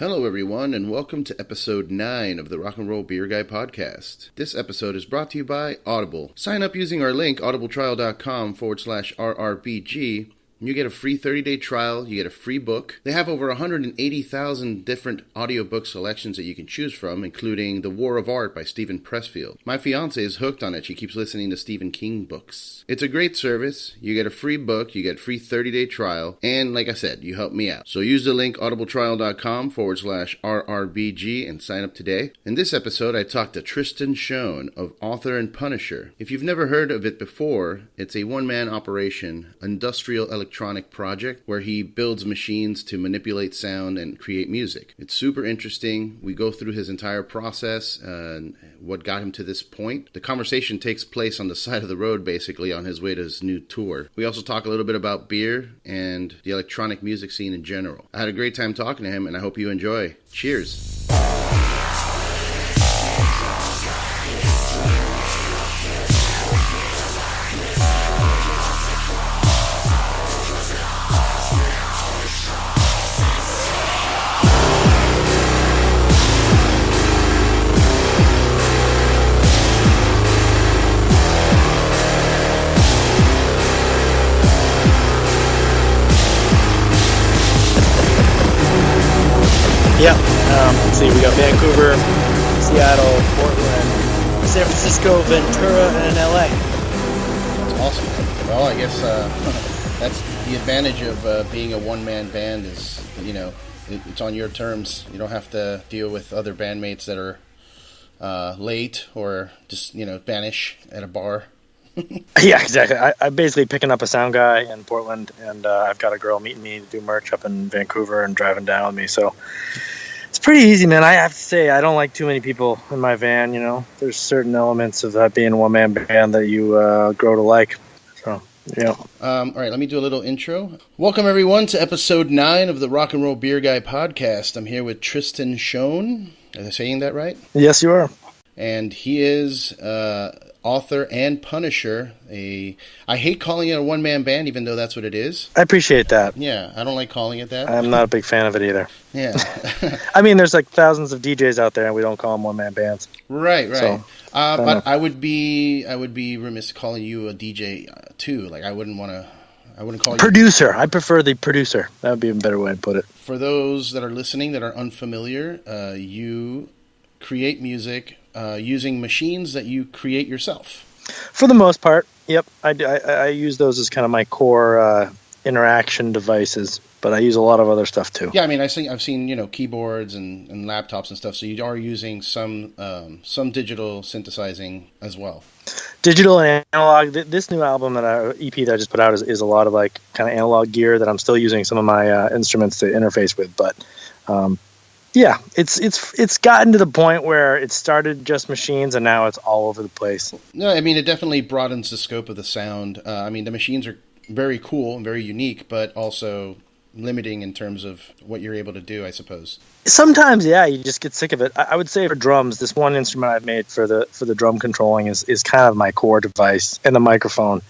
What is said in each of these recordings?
Hello, everyone, and welcome to episode 9 of the Rock and Roll Beer Guy podcast. This episode is brought to you by Audible. Sign up using our link, audibletrial.com/RRBG. You get a free 30-day trial, you get a free book. They have over 180,000 different audiobook selections that you can choose from, including The War of Art by Stephen Pressfield. My fiance is hooked on it. She keeps listening to Stephen King books. It's a great service. You get a free book, you get a free 30-day trial, and like I said, you help me out. So use the link audibletrial.com/RRBG and sign up today. In this episode, I talked to Tristan Shone of Author and Punisher. If you've never heard of it before, it's a one-man operation, industrial electronic project where he builds machines to manipulate sound and create music. It's super interesting. We go through his entire process and what got him to this point. The conversation takes place on the side of the road, basically, on his way to his new tour. We also talk a little bit about beer and the electronic music scene in general. I had a great time talking to him, and I hope you enjoy. Cheers. Yeah, let's see, we got Vancouver, Seattle, Portland, San Francisco, Ventura, and LA. That's awesome. Well, I guess that's the advantage of being a one-man band is, you know, it's on your terms. You don't have to deal with other bandmates that are late or just, you know, vanish at a bar. Yeah, exactly. I'm basically picking up a sound guy in Portland, and I've got a girl meeting me to do merch up in Vancouver and driving down with me, so it's pretty easy, man. I have to say, I don't like too many people in my van, you know. There's certain elements of that being a one-man band that you grow to like, so, yeah. All right, let me do a little intro. Welcome, everyone, to episode 9 of the Rock and Roll Beer Guy podcast. I'm here with Tristan Shone. Am I saying that right? Yes, you are. And he is Author and Punisher. I hate calling it a one-man band, even though that's what it is. I appreciate that. Yeah, I don't like calling it that. I'm not a big fan of it either. Yeah. I mean, there's like thousands of DJs out there, and we don't call them one-man bands. Right. So, but I would be remiss calling you a DJ too. Like I wouldn't call you producer. I prefer the producer. That would be a better way to put it. For those that are listening that are unfamiliar, you create music using machines that you create yourself. For the most part, yep. I use those as kind of my core interaction devices, but I use a lot of other stuff too. Yeah, I mean, I've seen you know, keyboards and laptops and stuff. So you are using some digital synthesizing as well. Digital and analog. This new album EP that I just put out is a lot of like kind of analog gear that I'm still using some of my instruments to interface with, but. Yeah, it's gotten to the point where it started just machines and now it's all over the place. No, I mean, it definitely broadens the scope of the sound. I mean, the machines are very cool and very unique, but also limiting in terms of what you're able to do, I suppose. Sometimes, yeah, you just get sick of it. I would say for drums, this one instrument I've made for the drum controlling is kind of my core device, and the microphone.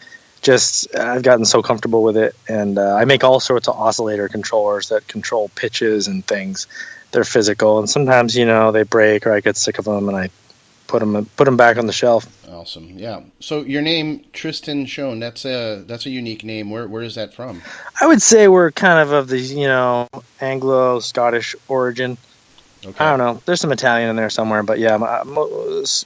Just, I've gotten so comfortable with it, and I make all sorts of oscillator controllers that control pitches and things. They're physical, and sometimes, you know, they break or I get sick of them and I put them back on the shelf. Awesome, yeah. So your name, Tristan Shone, that's a unique name. Where is that from? I would say we're kind of the, you know, Anglo-Scottish origin. Okay. I don't know. There's some Italian in there somewhere, but yeah, I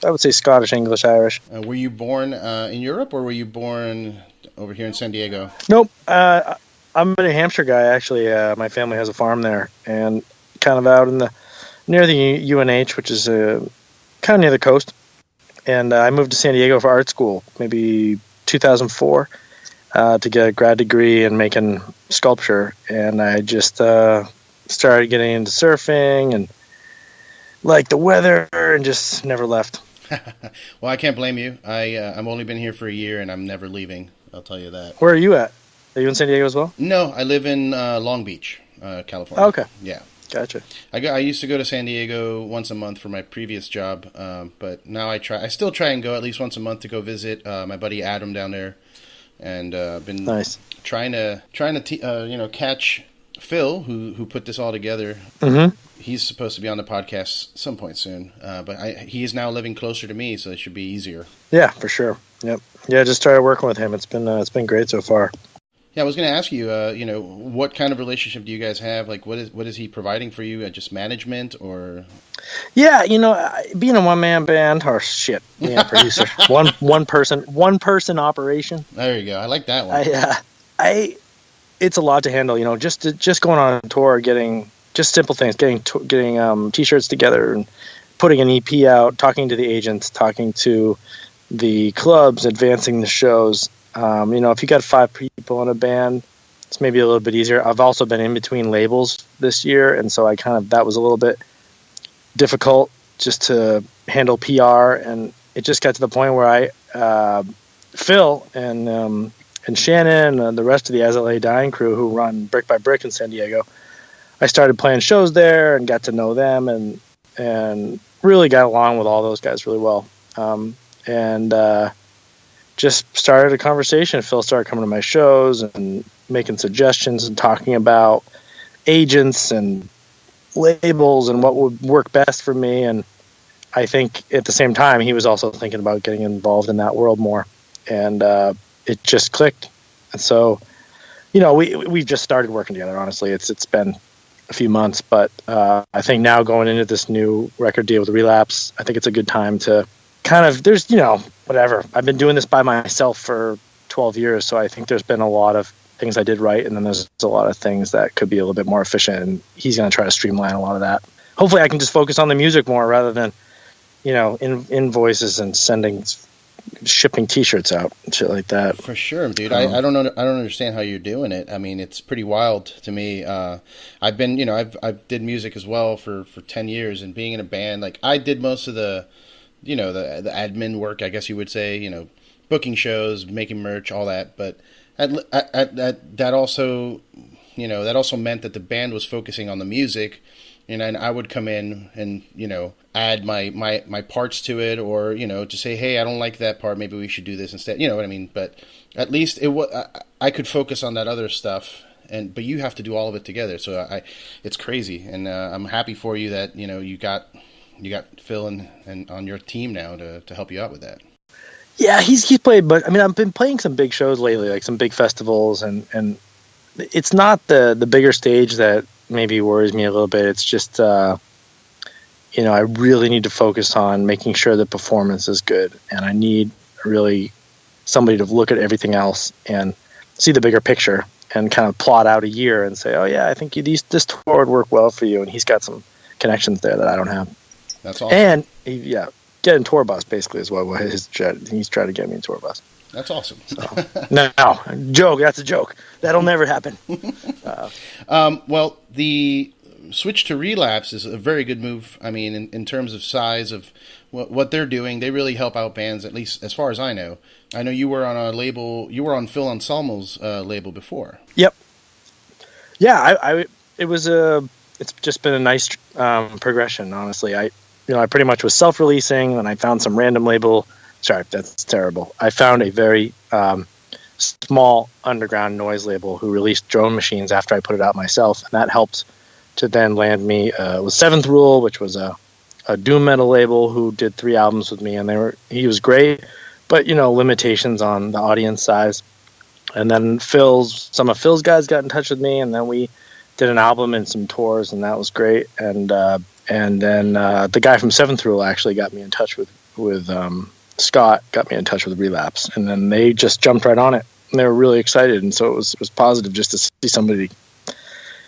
would say Scottish, English, Irish. Were you born in Europe, or were you born over here in San Diego? Nope. I'm a New Hampshire guy, actually. My family has a farm there, and kind of out near the UNH, which is kind of near the coast. And I moved to San Diego for art school, maybe 2004, to get a grad degree in making sculpture. And I just started getting into surfing and liked the weather and just never left. Well, I can't blame you. I've only been here for a year and I'm never leaving. I'll tell you that. Where are you at? Are you in San Diego as well? No, I live in Long Beach, California. Oh, okay. Yeah. Gotcha. I used to go to San Diego once a month for my previous job, but now I still try and go at least once a month to go visit my buddy Adam down there, and been nice. trying to catch Phil, who put this all together, Mm-hmm. he's supposed to be on the podcast some point soon. But he is now living closer to me, so it should be easier. Yeah, for sure. Yep. Yeah, I just started working with him. It's been great so far. Yeah, I was going to ask you, what kind of relationship do you guys have? Like, what is he providing for you? Just management, or? Yeah, being a one-man band, or shit, being a producer, one person operation. There you go. I like that one. It's a lot to handle. Just going on a tour, getting just simple things, getting t-shirts together and putting an EP out, talking to the agents, talking to the clubs, advancing the shows. If you got 5 people in a band, it's maybe a little bit easier. I've also been in between labels this year, and so that was a little bit difficult just to handle PR, and it just got to the point where Phil and Shannon and the rest of the As LA Dying crew, who run Brick by Brick in San Diego, I started playing shows there and got to know them and really got along with all those guys really well. Just started a conversation. Phil started coming to my shows and making suggestions and talking about agents and labels and what would work best for me. And I think at the same time, he was also thinking about getting involved in that world more. And it just clicked. And so, we've just started working together, honestly. It's been a few months, but I think now going into this new record deal with Relapse, I think it's a good time to there's, whatever. I've been doing this by myself for 12 years, so I think there's been a lot of things I did right, and then there's a lot of things that could be a little bit more efficient, and he's going to try to streamline a lot of that. Hopefully I can just focus on the music more rather than, invoices and shipping t-shirts out and shit like that. For sure, dude. I don't know. I don't understand how you're doing it. I mean, it's pretty wild to me. I've been, I've did music as well for 10 years, and being in a band, like I did most of the the admin work, I guess you would say, booking shows, making merch, all that. But that also, that also meant that the band was focusing on the music, and I would come in and, add my parts to it, or, to say, hey, I don't like that part, maybe we should do this instead. You know what I mean? But at least I could focus on that other stuff, but you have to do all of it together. So it's crazy, and I'm happy for you that, you got Phil and on your team now to help you out with that. Yeah, he's played, but I mean, I've been playing some big shows lately, like some big festivals, and it's not the bigger stage that maybe worries me a little bit. It's just, I really need to focus on making sure the performance is good, and I need really somebody to look at everything else and see the bigger picture and kind of plot out a year and say, oh yeah, I think this tour would work well for you, and he's got some connections there that I don't have. That's awesome. And getting tour bus basically is what he's trying to get me a tour bus. That's awesome. So, no, joke. That's a joke. That'll never happen. Well, the switch to Relapse is a very good move. I mean, in terms of size of what they're doing, they really help out bands, at least as far as I know. I know you were on a label. You were on Phil Anselmo's label before. Yep. Yeah, it's just been a nice progression, honestly. I pretty much was self-releasing, and I found some random label. Sorry, that's terrible. I found a very small underground noise label who released Drone Machines after I put it out myself, and that helped to then land me with Seventh Rule, which was a doom metal label who did 3 albums with me, and he was great, but limitations on the audience size. And then some of Phil's guys got in touch with me, and then we did an album and some tours, and that was great. And then the guy from Seventh Rule actually got me in touch with Scott, got me in touch with Relapse, and then they just jumped right on it, and they were really excited. And so it was positive just to see somebody,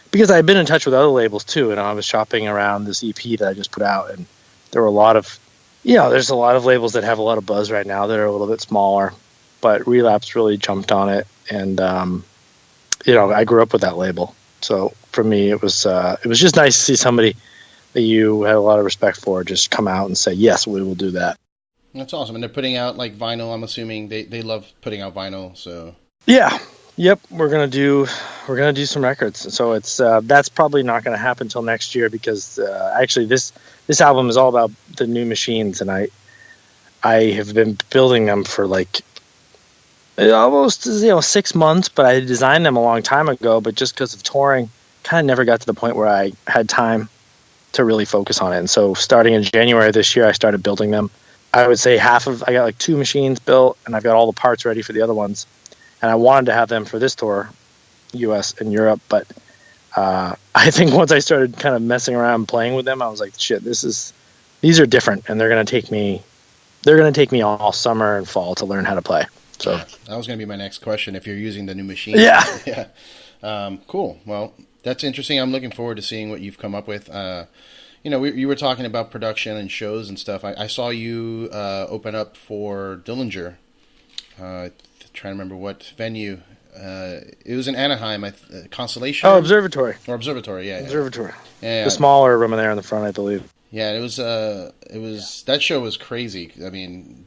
because I had been in touch with other labels too, and I was shopping around this EP that I just put out, and there were a lot of, there's a lot of labels that have a lot of buzz right now that are a little bit smaller, but Relapse really jumped on it, and I grew up with that label, so for me it was just nice to see somebody that you had a lot of respect for just come out and say, yes, we will do that. That's awesome. And they're putting out like vinyl. I'm assuming they love putting out vinyl. So yeah, yep. We're gonna do some records. So it's that's probably not gonna happen until next year, because actually this album is all about the new machines, and I have been building them for like almost 6 months, but I designed them a long time ago. But just because of touring kind of never got to the point where I had time to really focus on it. And so starting in January this year, I started building them. I would say I got like 2 machines built, and I've got all the parts ready for the other ones. And I wanted to have them for this tour, US and Europe, but I think once I started kind of messing around and playing with them, I was like, shit, these are different, and they're going to take me all summer and fall to learn how to play. So that was going to be my next question, if you're using the new machine. Yeah. Yeah. Cool. Well, that's interesting. I'm looking forward to seeing what you've come up with. You were talking about production and shows and stuff. I saw you open up for Dillinger. Trying to remember what venue. It was in Anaheim, Constellation? Oh, Observatory. Or Observatory, yeah. Observatory. Yeah. The smaller room in there in the front, I believe. Yeah, it was that show was crazy. I mean,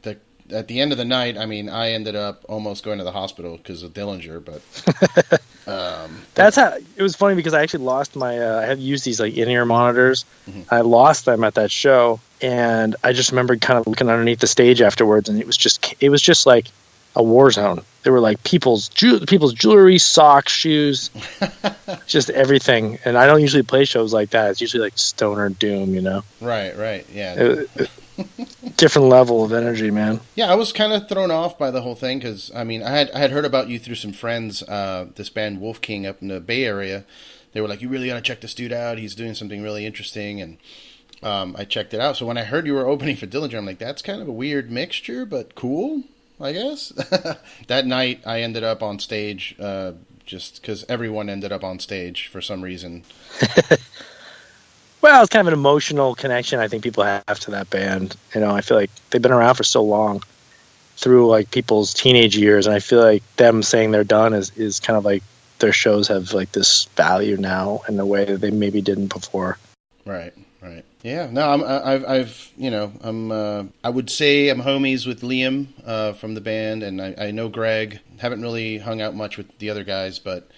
at the end of the night, I ended up almost going to the hospital because of Dillinger, but that's how it was funny, because I actually lost my I had used these like in-ear monitors. Mm-hmm. I lost them at that show, and I just remember kind of looking underneath the stage afterwards, and it was just like a war zone. There were like people's jewelry, socks, shoes, just everything. And I don't usually play shows like that. It's usually like stoner doom, you know. Right, yeah. Different level of energy, man. Yeah, I was kind of thrown off by the whole thing because I had heard about you through some friends. This band Wolf King up in the Bay Area. They were like, "You really gotta check this dude out. He's doing something really interesting." And I checked it out. So when I heard you were opening for Dillinger, I'm like, "That's kind of a weird mixture, but cool, I guess." That night, I ended up on stage just because everyone ended up on stage for some reason. Well, it's kind of an emotional connection I think people have to that band. You know, I feel like they've been around for so long through like people's teenage years, and I feel like them saying they're done is kind of like their shows have like this value now in a way that they maybe didn't before. Right. Yeah. No, I would say I'm homies with Liam from the band, and I know Greg. Haven't really hung out much with the other guys, but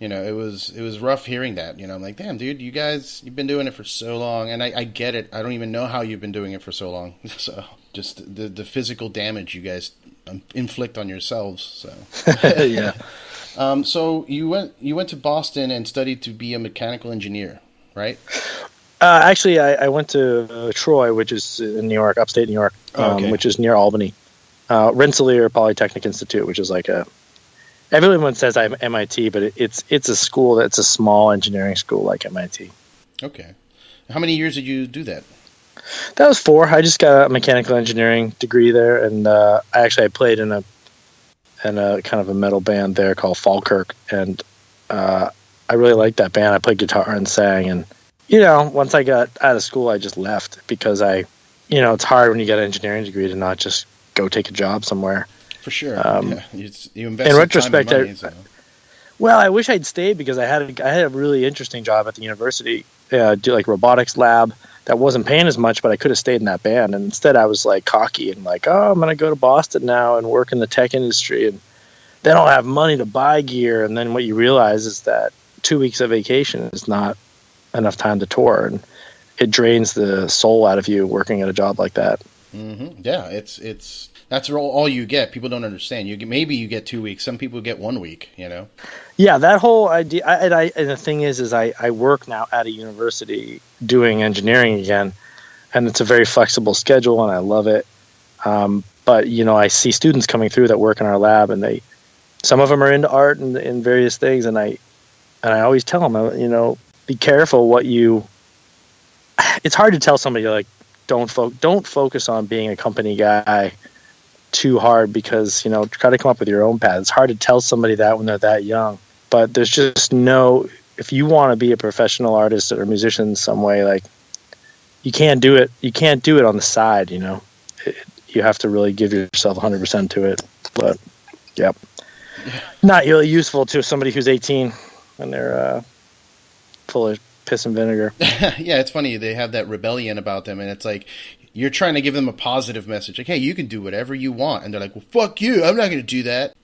it was rough hearing that. I'm like, damn, dude, you've been doing it for so long, and I get it. I don't even know how you've been doing it for so long. So just the physical damage you guys inflict on yourselves. So yeah. So you went to Boston and studied to be a mechanical engineer, right? Actually, I went to Troy, which is in New York, upstate New York, which is near Albany. Rensselaer Polytechnic Institute, which is like everyone says I'm MIT, but it's a school that's a small engineering school like MIT. Okay. How many years did you do that? That was 4. I just got a mechanical engineering degree there, and I played in a kind of a metal band there called Falkirk, and I really liked that band. I played guitar and sang, and once I got out of school, I just left because it's hard when you get an engineering degree to not just go take a job somewhere. For sure. Yeah. You invest in retrospect, time and money, well, I wish I'd stayed because I had a really interesting job at the university, do like robotics lab that wasn't paying as much, but I could have stayed in that band. And instead I was like cocky and like, oh, I'm going to go to Boston now and work in the tech industry. And they don't have money to buy gear. And then what you realize is that 2 weeks of vacation is not enough time to tour. And it drains the soul out of you working at a job like that. Mm-hmm. Yeah, it's that's all you get. People don't understand. Maybe you get 2 weeks. Some people get 1 week. Yeah, that whole idea. And the thing is I work now at a university doing engineering again, and it's a very flexible schedule, and I love it. But I see students coming through that work in our lab, and some of them are into art and various things, and I always tell them, be careful what you. It's hard to tell somebody like don't focus on being a company guy too hard because try to come up with your own path. It's hard to tell somebody that when they're that young, but there's just if you want to be a professional artist or a musician in some way, like you can't do it on the side. You have to really give yourself 100% to it. But yep, not really useful to somebody who's 18 and they're full of piss and vinegar. Yeah, it's funny. They have that rebellion about them, and it's like you're trying to give them a positive message. Like, hey, you can do whatever you want. And they're like, well, fuck you. I'm not going to do that.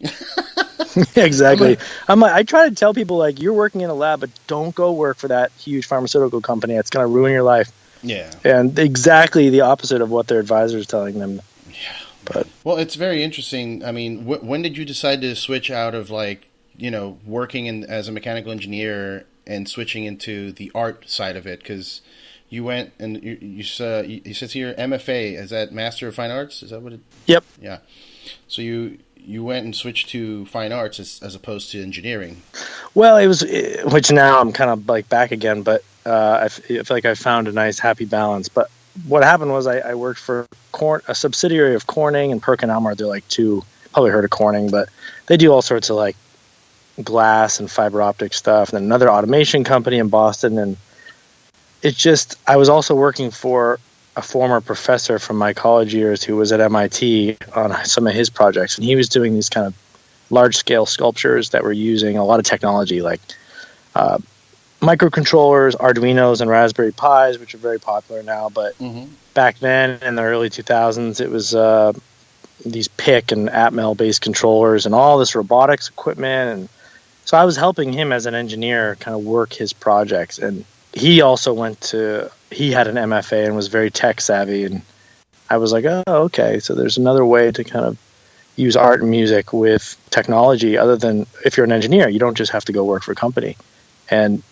Exactly. I try to tell people, like, you're working in a lab, but don't go work for that huge pharmaceutical company. It's going to ruin your life. Yeah. And exactly the opposite of what their advisor is telling them. Yeah. But well, it's very interesting. I mean, when did you decide to switch out of, like, working as a mechanical engineer and switching into the art side of it? Because you went and you said here MFA, is that Master of Fine Arts? Is that what it? Yep. Yeah. So you went and switched to fine arts as opposed to engineering. Well, it was, which now I'm kind of like back again, but I feel like I found a nice happy balance. But what happened was I worked for a subsidiary of Corning and PerkinElmer. They're like probably heard of Corning, but they do all sorts of like glass and fiber optic stuff. And then another automation company in Boston. And I was also working for a former professor from my college years who was at MIT on some of his projects. And he was doing these kind of large scale sculptures that were using a lot of technology like microcontrollers, Arduinos, and Raspberry Pis, which are very popular now. But back then in the early 2000s, it was these PIC and Atmel based controllers and all this robotics equipment. And so I was helping him as an engineer kind of work his projects. And he also he had an MFA and was very tech savvy. And I was like, oh, okay. So there's another way to kind of use art and music with technology other than if you're an engineer, you don't just have to go work for a company. And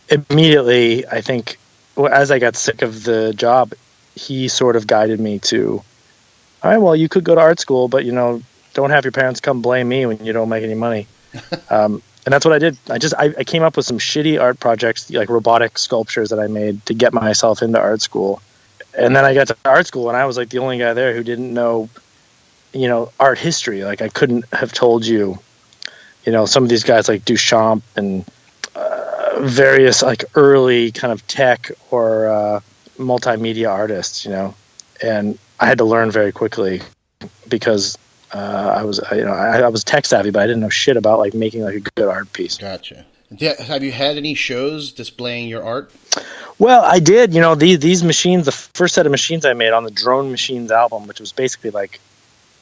immediately, I think, as I got sick of the job, he sort of guided me to, all right, well, you could go to art school, but, don't have your parents come blame me when you don't make any money. And that's what I did. I came up with some shitty art projects, like robotic sculptures that I made to get myself into art school. And then I got to art school, and I was like the only guy there who didn't know, art history. Like I couldn't have told you, some of these guys like Duchamp and various like early kind of tech or multimedia artists, and I had to learn very quickly because I was tech savvy, but I didn't know shit about like making like a good art piece. Gotcha. Yeah, have you had any shows displaying your art? Well, I did. These machines, the first set of machines I made on the Drone Machines album, which was basically like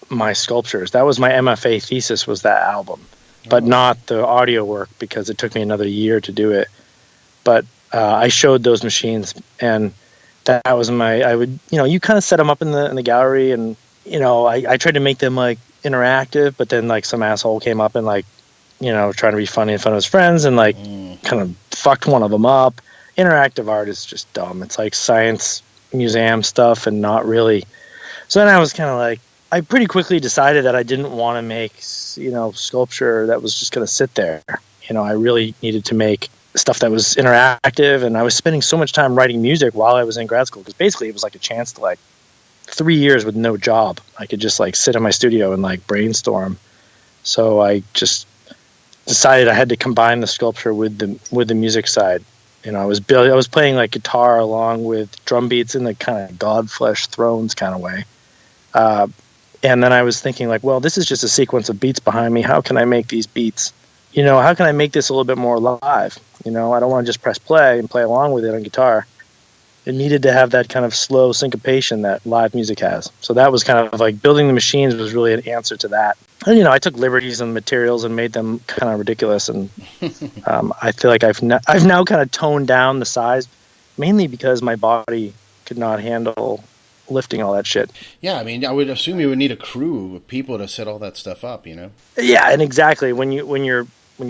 my sculptures. That was my MFA thesis, was that album, but not the audio work because it took me another year to do it. But I showed those machines, and that was you kind of set them up in the gallery, and I tried to make them like interactive, but then like some asshole came up and like, trying to be funny in front of his friends and like kind of fucked one of them up. Interactive art is just dumb. It's like science museum stuff and not really. So then I was kind of like, I pretty quickly decided that I didn't want to make, sculpture that was just going to sit there. I really needed to make stuff that was interactive, and I was spending so much time writing music while I was in grad school because basically it was like a chance to like 3 years with no job. I could just like sit in my studio and like brainstorm. So I just decided I had to combine the sculpture with the music side. I was playing like guitar along with drum beats in the kind of God Flesh Thrones kind of way. And then I was thinking like, well, this is just a sequence of beats behind me. How can I make these beats? How can I make this a little bit more live? I don't want to just press play and play along with it on guitar. It needed to have that kind of slow syncopation that live music has. So that was kind of like building the machines was really an answer to that. And, I took liberties on materials and made them kind of ridiculous. And I feel like I've now kind of toned down the size, mainly because my body could not handle lifting all that shit. Yeah, I mean, I would assume you would need a crew of people to set all that stuff up, Yeah, and exactly when you're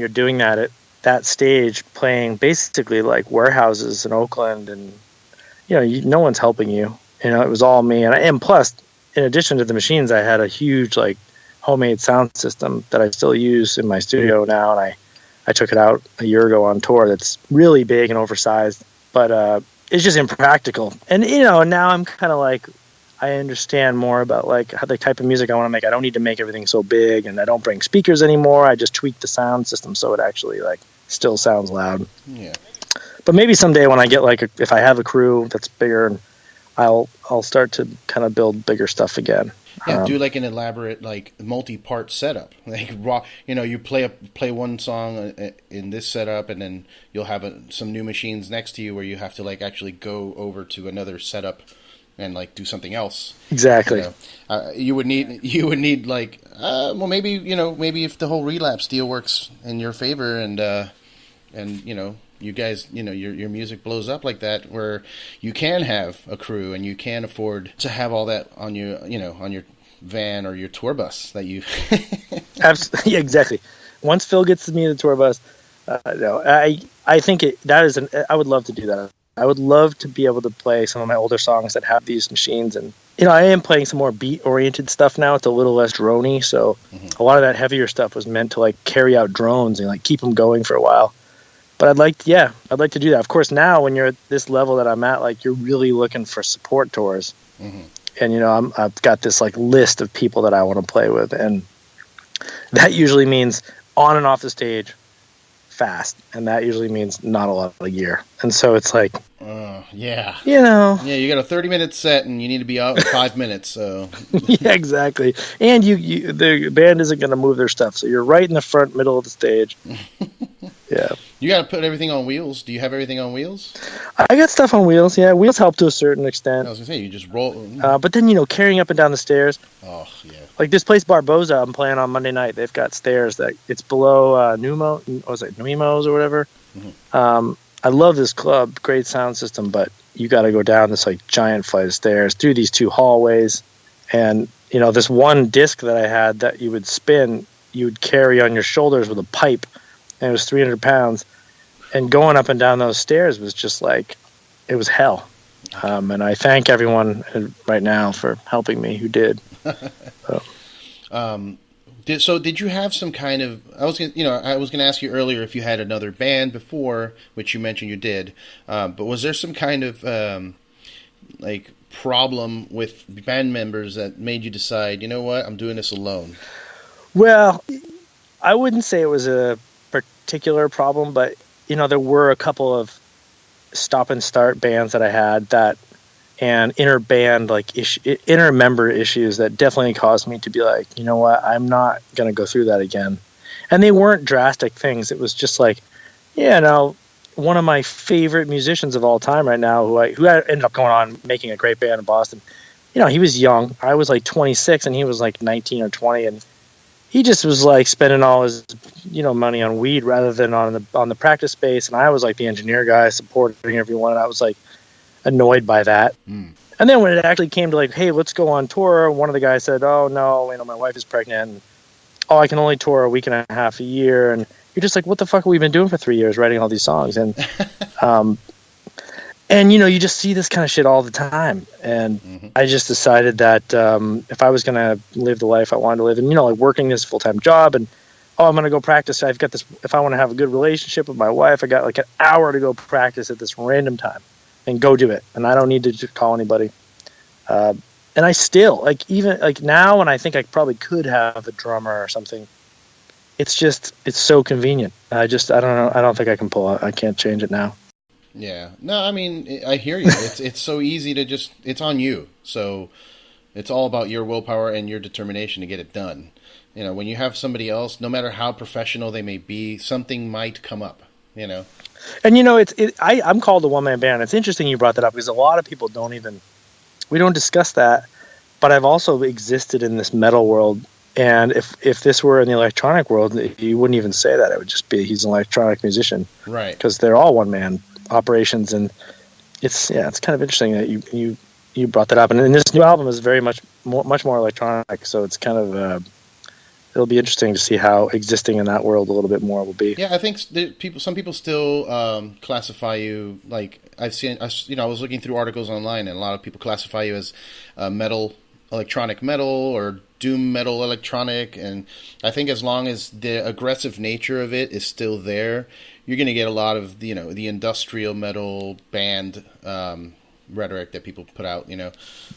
doing that at that stage, playing basically like warehouses in Oakland, and no one's helping you. It was all me, and plus, in addition to the machines, I had a huge like homemade sound system that I still use in my studio now, and I took it out a year ago on tour. That's really big and oversized, but it's just impractical. And now I'm kind of like, I understand more about like how the type of music I want to make. I don't need to make everything so big, and I don't bring speakers anymore. I just tweak the sound system so it actually like still sounds loud. Yeah. But maybe someday when I get like if I have a crew that's bigger, I'll start to kind of build bigger stuff again. Yeah, do like an elaborate like multi-part setup. Like raw, you play one song in this setup, and then you'll have some new machines next to you where you have to like actually go over to another setup and like do something else. Exactly. You would need like maybe if the whole Relapse deal works in your favor, and you guys, your music blows up like that, where you can have a crew and you can afford to have all that on your, on your van or your tour bus that you. Absolutely, yeah, exactly. Once Phil gets me the tour bus, I I think I would love to do that. I would love to be able to play some of my older songs that have these machines. And, I am playing some more beat-oriented stuff now. It's a little less droney. So a lot of that heavier stuff was meant to, like, carry out drones and, like, keep them going for a while. But I'd like to do that. Of course, now when you're at this level that I'm at, like, you're really looking for support tours. Mm-hmm. And, I've got this, like, list of people that I want to play with. And that usually means on and off the stage fast, and that usually means not a lot of gear. And so it's like, yeah, you got a 30-minute set and you need to be out in 5 minutes. So yeah, exactly. And the band isn't going to move their stuff, so you're right in the front middle of the stage. Yeah, you got to put everything on wheels. Do you have everything on wheels? I got stuff on wheels. Yeah, wheels help to a certain extent. I was gonna say you just roll. But then carrying up and down the stairs. Oh yeah. Like this place Barboza, I'm playing on Monday night. They've got stairs that it's below Numos or whatever. Mm-hmm. I love this club, great sound system, but you got to go down this like giant flight of stairs through these two hallways, and this one disc that I had that you would spin, you would carry on your shoulders with a pipe, and it was 300 pounds, and going up and down those stairs was just like it was hell. And I thank everyone right now for helping me who did. So did you have some kind of? I was going to ask you earlier if you had another band before, which you mentioned you did. But was there some kind of like problem with band members that made you decide, you know what, I'm doing this alone? Well, I wouldn't say it was a particular problem, but there were a couple of stop and start bands that I had and inter member issues that definitely caused me to be like, you know what, I'm not going to go through that again. And they weren't drastic things. It was just like, one of my favorite musicians of all time right now, who ended up going on making a great band in Boston. He was young. I was like 26 and he was like 19 or 20, and he just was like spending all his, money on weed rather than on the practice space. And I was like the engineer guy supporting everyone. And I was like annoyed by that. And then when it actually came to like, hey, let's go on tour, one of the guys said, oh no, my wife is pregnant. And, I can only tour a week and a half a year. And you're just like, what the fuck have we been doing for 3 years, writing all these songs? And, you just see this kind of shit all the time. And I just decided that if I was going to live the life I wanted to live, and, like working this full-time job, and, I'm going to go practice. I've got this, if I want to have a good relationship with my wife, I got like an hour to go practice at this random time and go do it. And I don't need to call anybody. And I still, like, even like now, when I think I probably could have a drummer or something, it's so convenient. I don't know. I don't think I can pull it. I can't change it now. Yeah. No, I mean, I hear you. It's so easy to it's on you. So it's all about your willpower and your determination to get it done. When you have somebody else, no matter how professional they may be, something might come up, And, I'm called a one-man band. It's interesting you brought that up because a lot of people we don't discuss that, but I've also existed in this metal world. And if this were in the electronic world, you wouldn't even say that. It would just be he's an electronic musician. Right. Because they're all one-man operations. And it's kind of interesting that you brought that up. And this new album is very much more electronic. So it's kind of, it'll be interesting to see how existing in that world a little bit more will be. Yeah, I think some people still classify you, like I've seen, I was looking through articles online, and a lot of people classify you as electronic metal, or doom metal electronic. And I think as long as the aggressive nature of it is still there, you're going to get a lot of the industrial metal band rhetoric that people put out,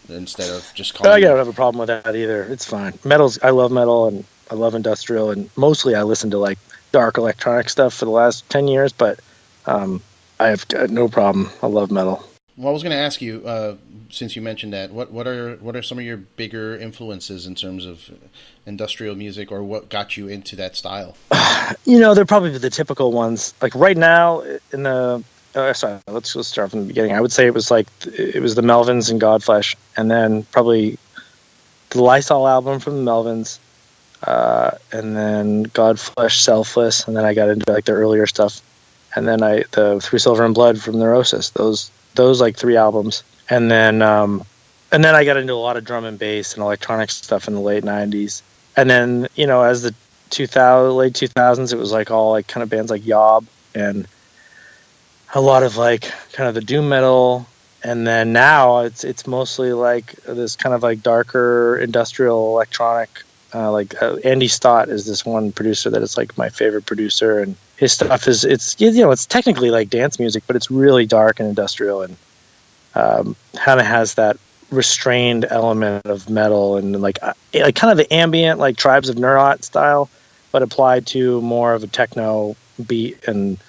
instead of just calling. I don't have a problem with that either. It's fine. I love metal, and I love industrial, and mostly I listen to like dark electronic stuff for the last 10 years, but I've got no problem. I love metal. Well, I was going to ask you, since you mentioned that, what are some of your bigger influences in terms of industrial music, or what got you into that style? They're probably the typical ones. Like right now in the let's just start from the beginning. I would say it was the Melvins and Godflesh, and then probably the Lysol album from the Melvins, and then Godflesh, Selfless, and then I got into like their earlier stuff, and then the Through Silver and Blood from Neurosis. Those like 3 albums, and then I got into a lot of drum and bass and electronic stuff in the late '90s, and then as the late 2000s, it was like all like kind of bands like Yob and a lot of like kind of the doom metal, and then now it's mostly like this kind of like darker industrial electronic. Andy Stott is this one producer that is like my favorite producer, and his stuff it's technically like dance music, but it's really dark and industrial, and kind of has that restrained element of metal and like kind of the ambient like Tribes of Neurot style, but applied to more of a techno beat and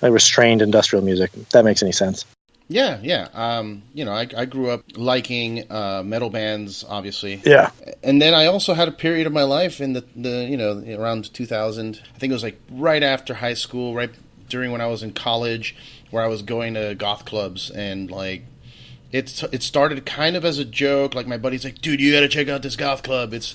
like restrained industrial music. If that makes any sense. Yeah. I grew up liking metal bands, obviously. Yeah. And then I also had a period of my life in the around 2000. I think it was like right after high school, right during when I was in college, where I was going to goth clubs, and like it started kind of as a joke. Like my buddy's like, "Dude, you got to check out this goth club. It's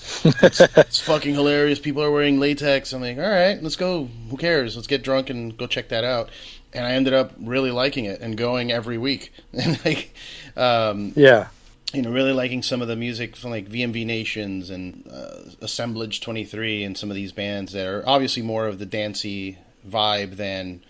fucking hilarious. People are wearing latex." I'm like, "All right, let's go. Who cares? Let's get drunk and go check that out." And I ended up really liking it and going every week. And like, really liking some of the music from like VMV Nations and Assemblage 23 and some of these bands that are obviously more of the dancey vibe than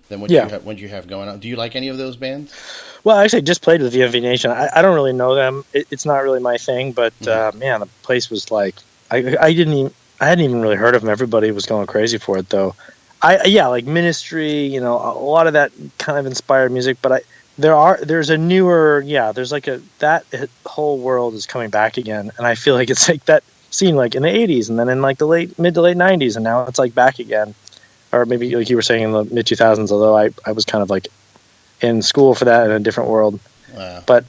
what you have going on. Do you like any of those bands? Well, actually, I just played with VMV Nation. I don't really know them. It's not really my thing, but man, the place was like I hadn't even really heard of them. Everybody was going crazy for it, though. Like Ministry, a lot of that kind of inspired music, but there's a newer, there's like that whole world is coming back again, and I feel like it's like that scene like in the 80s and then in like the mid to late 90s, and now it's like back again, or maybe like you were saying in the mid 2000s, although I was kind of like in school for that in a different world. Wow. But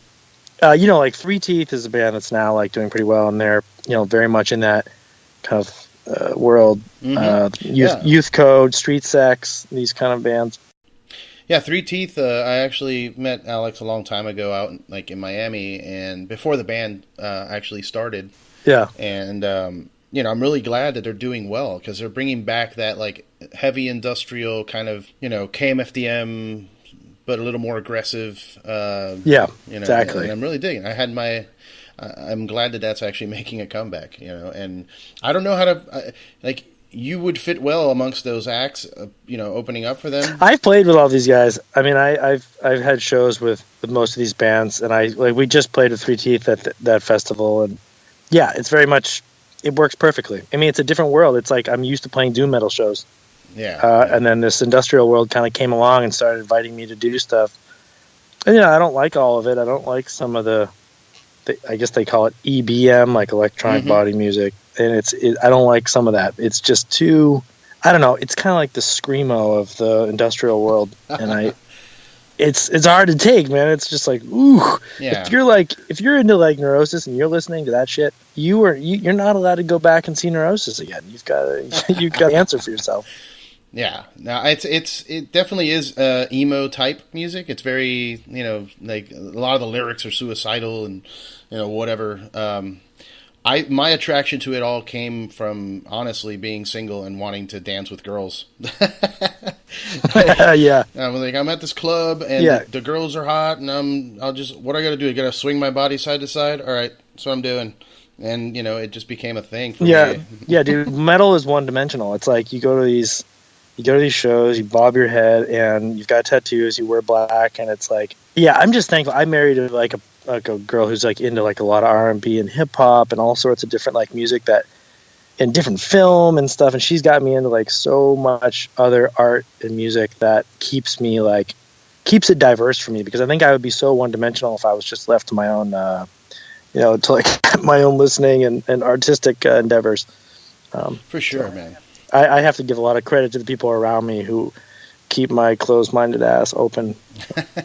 like Three Teeth is a band that's now like doing pretty well, and they're very much in that kind of world. Youth Code, Street Sex, these kind of bands. Yeah, Three Teeth. I actually met Alex a long time ago out like in Miami, and before the band actually started. Yeah, and I'm really glad that they're doing well, because they're bringing back that like heavy industrial kind of KMFDM, but a little more aggressive. Exactly. And I'm really digging. I'm glad that that's actually making a comeback, and I don't know how to, you would fit well amongst those acts, opening up for them. I've played with all these guys. I mean, I've had shows with most of these bands, and we just played with Three Teeth at that festival, and it's very much, it works perfectly. I mean, it's a different world. It's like I'm used to playing doom metal shows. And then this industrial world kind of came along and started inviting me to do stuff. And I don't like all of it. I don't like some of I guess they call it EBM, like electronic body music, and I don't like some of that. It's just too, I don't know. It's kind of like the screamo of the industrial world, and it's hard to take, man. It's just like, ooh. Yeah. If you're into like Neurosis and you're listening to that shit, you're not allowed to go back and see Neurosis again. You've got to answer for yourself. Yeah, no, it definitely is emo type music. It's very, like a lot of the lyrics are suicidal and whatever. My attraction to it all came from honestly being single and wanting to dance with girls. Yeah, I'm like, I'm at this club and the girls are hot, and what I got to do? I got to swing my body side to side. All right, that's what I'm doing. And it just became a thing for me. Yeah, dude. Metal is one dimensional. It's like you go to these shows, you bob your head, and you've got tattoos, you wear black, and it's like, I'm just thankful. I married like a girl who's like into like a lot of R&B and hip hop and all sorts of different like music and different film and stuff, and she's got me into like so much other art and music that keeps it diverse for me, because I think I would be so one dimensional if I was just left to my own to like my own listening and artistic endeavors. For sure, man. I have to give a lot of credit to the people around me who keep my closed-minded ass open.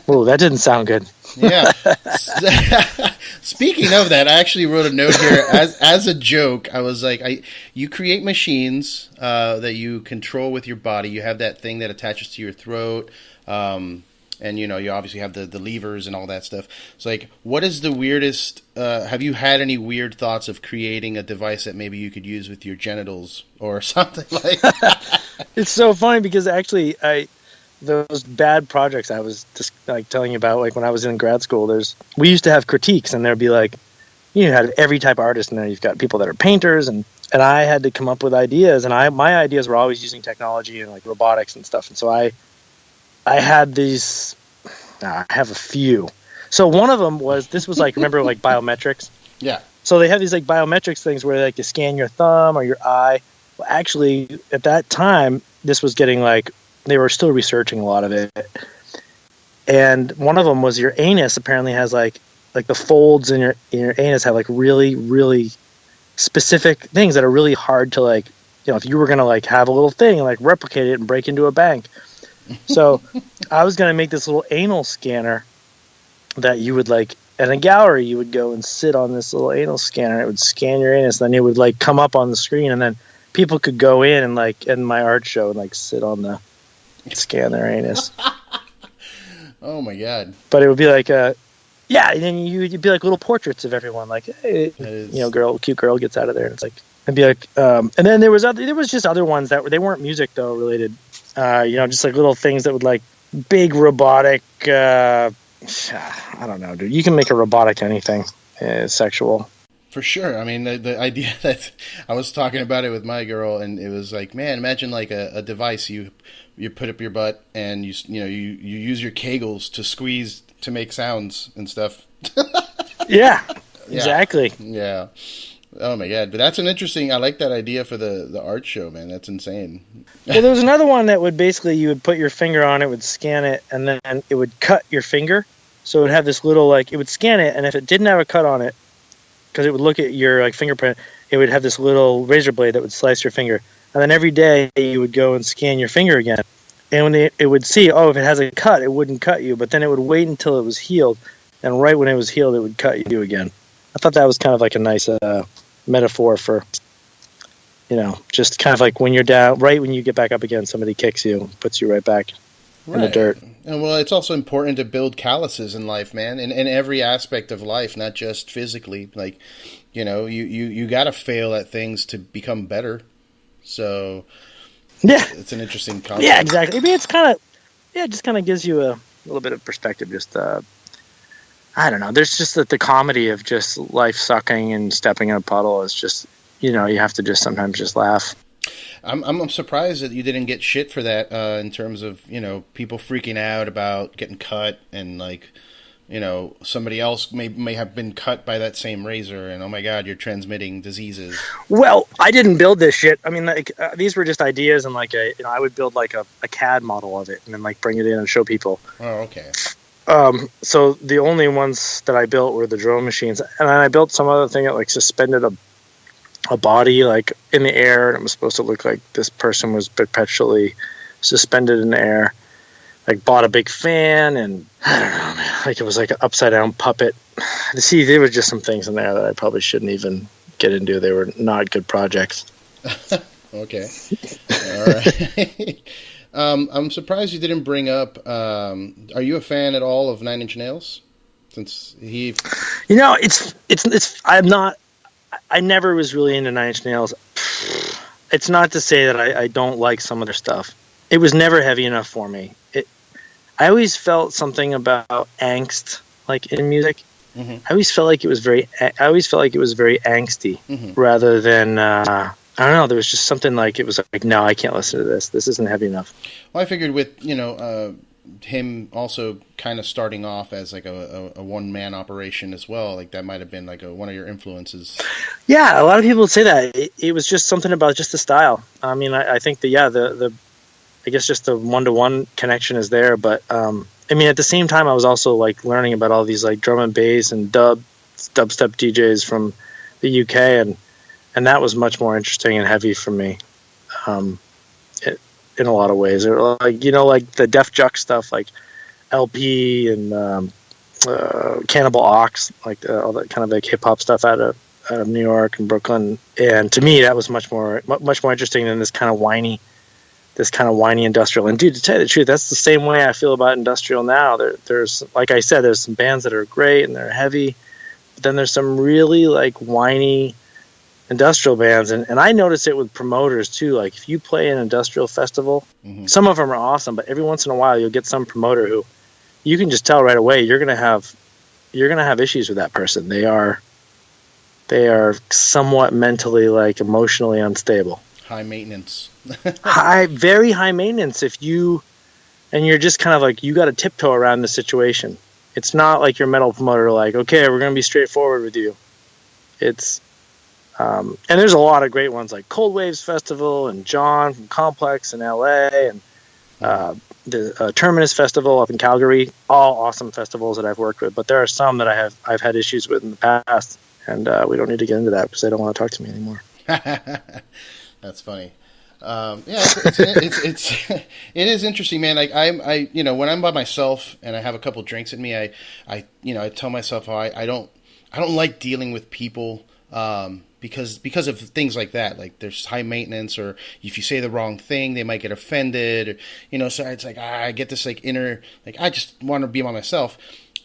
Oh, that didn't sound good. Yeah. Speaking of that, I actually wrote a note here as a joke. I was like, you create machines that you control with your body. You have that thing that attaches to your throat. And, you obviously have the levers and all that stuff. It's like, what is the weirdest... have you had any weird thoughts of creating a device that maybe you could use with your genitals or something like that? It's so funny because actually those bad projects I was just like telling you about, like when I was in grad school, we used to have critiques, and there'd be like, had every type of artist in there. You've got people that are painters, and I had to come up with ideas, and my ideas were always using technology and like robotics and stuff. And so I I had these. I have a few. So one of them was, this was like, remember like biometrics? Yeah. So they have these like biometrics things where like you scan your thumb or your eye. Well, actually, at that time, this was getting like, they were still researching a lot of it. And one of them was your anus apparently has like the folds in your anus have like really, really specific things that are really hard to like, if you were going to like have a little thing and like replicate it and break into a bank. So I was going to make this little anal scanner that you would like, in a gallery, you would go and sit on this little anal scanner. It would scan your anus, and then it would like come up on the screen, and then people could go in and like in my art show and like sit on the scan their anus. Oh my God! But it would be like and then you'd be like little portraits of everyone, like, hey, cute girl gets out of there, and it's like, it'd be like, and then there was just other ones that they weren't music though related, just like little things that would like big robotic. I don't know, dude. You can make a robotic anything sexual. For sure. I mean, the idea that I was talking about it with my girl, and it was like, man, imagine like a device you put up your butt, and you use your Kegels to squeeze to make sounds and stuff. Yeah, exactly. Yeah. Oh my God. But that's an interesting. I like that idea for the art show, man. That's insane. Well, there was another one that would basically, you would put your finger on it, would scan it, and then it would cut your finger. So it would have this little, like, it would scan it, and if it didn't have a cut on it, because it would look at your like fingerprint, it would have this little razor blade that would slice your finger. And then every day you would go and scan your finger again. And when it would see, if it has a cut, it wouldn't cut you. But then it would wait until it was healed. And right when it was healed, it would cut you again. I thought that was kind of like a nice metaphor for, just kind of like when you're down, right when you get back up again, somebody kicks you, puts you right back in the dirt. And well, it's also important to build calluses in life, man, in every aspect of life, not just physically. Like, you got to fail at things to become better. So, it's an interesting concept. Yeah, exactly. I mean, it's kind of, it just kind of gives you a little bit of perspective. Just, I don't know. There's just the comedy of just life sucking and stepping in a puddle is just, you have to just sometimes just laugh. I'm surprised that you didn't get shit for that in terms of, people freaking out about getting cut and like, somebody else may have been cut by that same razor and, oh my God, you're transmitting diseases. Well, I didn't build this shit. I mean, like these were just ideas, and like I would build like a CAD model of it and then like bring it in and show people. Oh, okay. So the only ones that I built were the drone machines, and then I built some other thing that like suspended a body like in the air, and it was supposed to look like this person was perpetually suspended in the air. Like bought a big fan, and I don't know, man, like it was like an upside down puppet. See, there were just some things in there that I probably shouldn't even get into. They were not good projects. Okay. All right. I'm surprised you didn't bring up, are you a fan at all of Nine Inch Nails? Since I'm not, I never was really into Nine Inch Nails. It's not to say that I don't like some of their stuff. It was never heavy enough for me. I always felt something about angst, like in music. Mm-hmm. I always felt like it was very angsty, mm-hmm. rather than, I don't know. There was just something like, it was like, no, I can't listen to this. This isn't heavy enough. Well, I figured with, him also kind of starting off as like a one-man operation as well, like that might have been like one of your influences. Yeah, a lot of people would say that. It was just something about just the style. I mean, I think I guess just the one-to-one connection is there. But, I mean, at the same time, I was also like learning about all these like drum and bass and dubstep DJs from the UK, and that was much more interesting and heavy for me. In a lot of ways, or like like the Def Jux stuff, like LP and Cannibal Ox, like all that kind of like hip hop stuff out of New York and Brooklyn. And to me, that was much more interesting than this kind of whiny industrial. And dude, to tell you the truth, that's the same way I feel about industrial now. There's like I said, there's some bands that are great and they're heavy, but then there's some really like whiny industrial bands, and I notice it with promoters too. Like if you play an industrial festival, mm-hmm. some of them are awesome, but every once in a while you'll get some promoter who you can just tell right away you're gonna have issues with that person. They are somewhat mentally, like emotionally unstable. High maintenance. Very high maintenance. If you and you're just kind of like, you got to tiptoe around the situation. It's not like your metal promoter, like, okay, we're going to be straightforward with you. It's, and there's a lot of great ones like Cold Waves Festival and John from Complex in LA, and the Terminus Festival up in Calgary. All awesome festivals that I've worked with, but there are some that I've had issues with in the past, and we don't need to get into that because they don't want to talk to me anymore. That's funny. It is interesting, man. Like I when I'm by myself and I have a couple drinks in me, I tell myself I don't like dealing with people because of things like that. Like there's high maintenance, or if you say the wrong thing, they might get offended. Or, so it's like I get this like inner, like I just want to be by myself.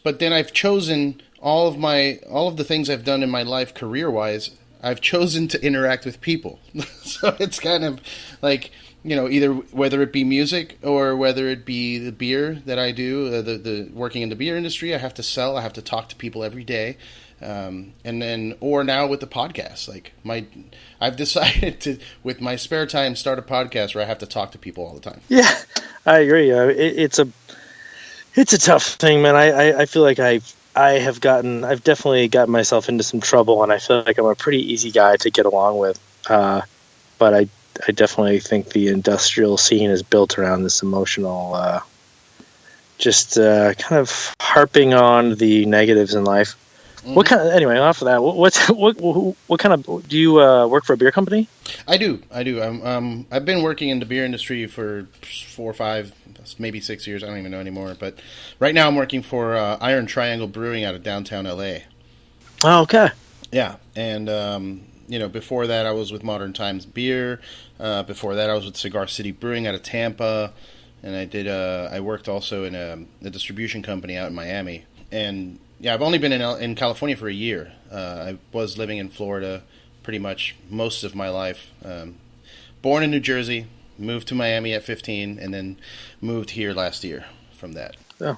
But then I've chosen all of the things I've done in my life career-wise, I've chosen to interact with people. So it's kind of like, either whether it be music or whether it be the beer that I do, the working in the beer industry, I have to sell, I have to talk to people every day. Or now with the podcast, like I've decided to, with my spare time, start a podcast where I have to talk to people all the time. Yeah, I agree. It's a tough thing, man. I feel like I've definitely gotten myself into some trouble, and I feel like I'm a pretty easy guy to get along with. But I definitely think the industrial scene is built around this emotional, kind of harping on the negatives in life. Mm-hmm. Anyway, off of that, what kind of, do you work for a beer company? I do. I've been working in the beer industry for 4 or 5, maybe 6 years. I don't even know anymore. But right now I'm working for Iron Triangle Brewing out of downtown LA. Oh, okay. Yeah. And, before that I was with Modern Times Beer. Before that I was with Cigar City Brewing out of Tampa. And I worked also in a distribution company out in Miami. And yeah, I've only been in California for a year. I was living in Florida pretty much most of my life. Born in New Jersey, moved to Miami at 15, and then moved here last year from that. Oh,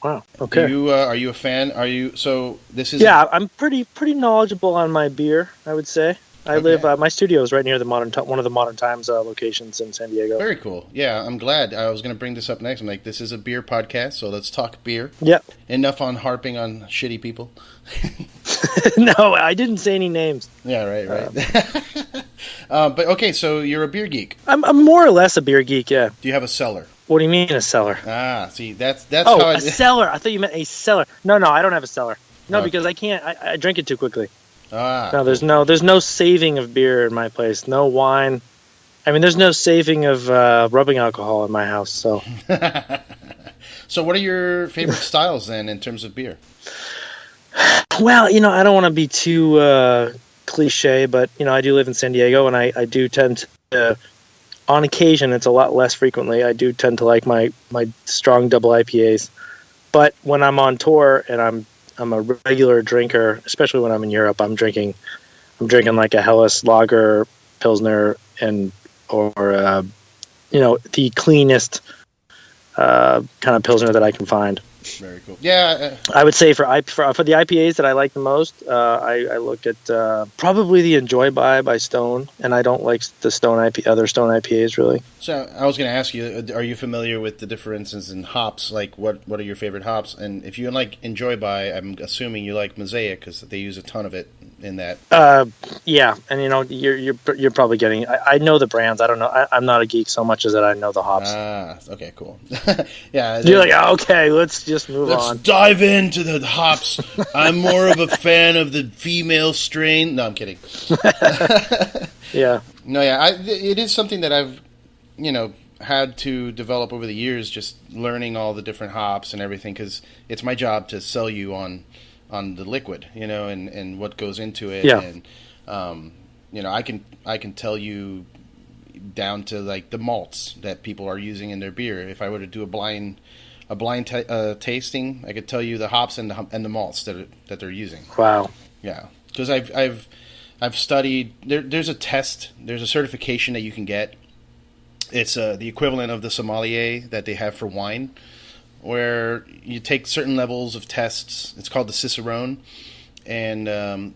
wow. Okay. Are you a fan? This is... Yeah, I'm pretty knowledgeable on my beer, I would say. I live. My studio is right near one of the Modern Times locations in San Diego. Very cool. Yeah, I'm glad. I was going to bring this up next. I'm like, this is a beer podcast, so let's talk beer. Yep. Enough on harping on shitty people. No, I didn't say any names. Yeah, right. But okay, so you're a beer geek. I'm more or less a beer geek. Yeah. Do you have a cellar? What do you mean a cellar? See, that's how a cellar. I thought you meant a cellar. No, I don't have a cellar. No, because I can't. I drink it too quickly. No, there's no saving of beer in my place. No wine. I mean, there's no saving of rubbing alcohol in my house. So, so what are your favorite styles then in terms of beer? Well, I don't want to be too cliche, but I do live in San Diego, and I do tend to, on occasion, it's a lot less frequently, I do tend to like my strong double IPAs. But when I'm on tour and I'm a regular drinker, especially when I'm in Europe, I'm drinking like a Helles Lager, Pilsner, or the cleanest kind of Pilsner that I can find. Very cool. Yeah, I would say for the IPAs that I like the most, I look at probably the Enjoy by Stone, and I don't like the other Stone IPAs really. So I was going to ask you, are you familiar with the differences in hops? Like, what are your favorite hops? And if you like Enjoy by, I'm assuming you like Mosaic because they use a ton of it in that. Yeah, and you're probably getting. I know the brands. I don't know. I'm not a geek so much as that I know the hops. Okay, cool. Yeah, you're like, okay, let's just move on. Let's dive into the hops. I'm more of a fan of the female strain. No, I'm kidding. Yeah. No, yeah, it is something that I've, had to develop over the years, just learning all the different hops and everything, because it's my job to sell you on the liquid, and what goes into it. Yeah. And, I can tell you down to like the malts that people are using in their beer. If I were to do a blind tasting, I could tell you the hops and the malts that they're using. Wow. Yeah, because I've studied. There's a test. There's a certification that you can get. It's the equivalent of the sommelier that they have for wine, where you take certain levels of tests. It's called the Cicerone, and the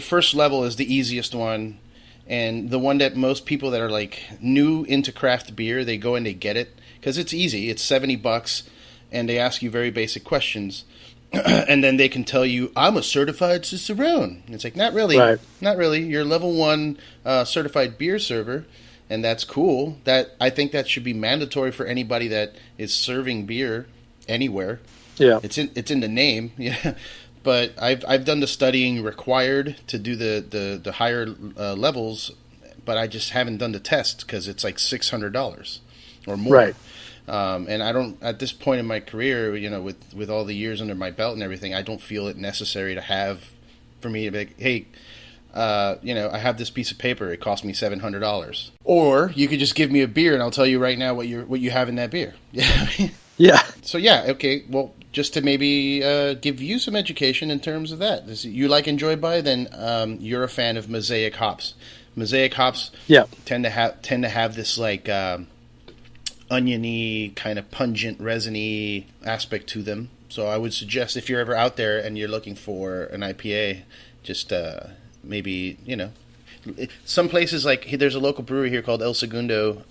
first level is the easiest one, And the one that most people that are like new into craft beer, they go and they get it because it's easy. It's $70, and they ask you very basic questions, and then they can tell you, "I'm a certified Cicerone." It's like, not really, Right. not really. You're level 1 certified beer server, and that's cool. That I think that should be mandatory for anybody that is serving beer anywhere. Yeah. It's in the name, yeah. But I've done the studying required to do the higher levels, but I just haven't done the test because it's like $600 or more. Right. And I don't, at this point in my career, with all the years under my belt and everything, I don't feel it necessary to have, for me to be like, hey, I have this piece of paper. It cost me $700. Or you could just give me a beer and I'll tell you right now what you have in that beer. Yeah. Yeah. So yeah, okay. Well, just to maybe give you some education in terms of that. You like Enjoy By, then you're a fan of Mosaic hops. Mosaic hops tend to have this like oniony, kind of pungent, resiny aspect to them. So I would suggest if you're ever out there and you're looking for an IPA, just maybe, some places like there's a local brewery here called El Segundo,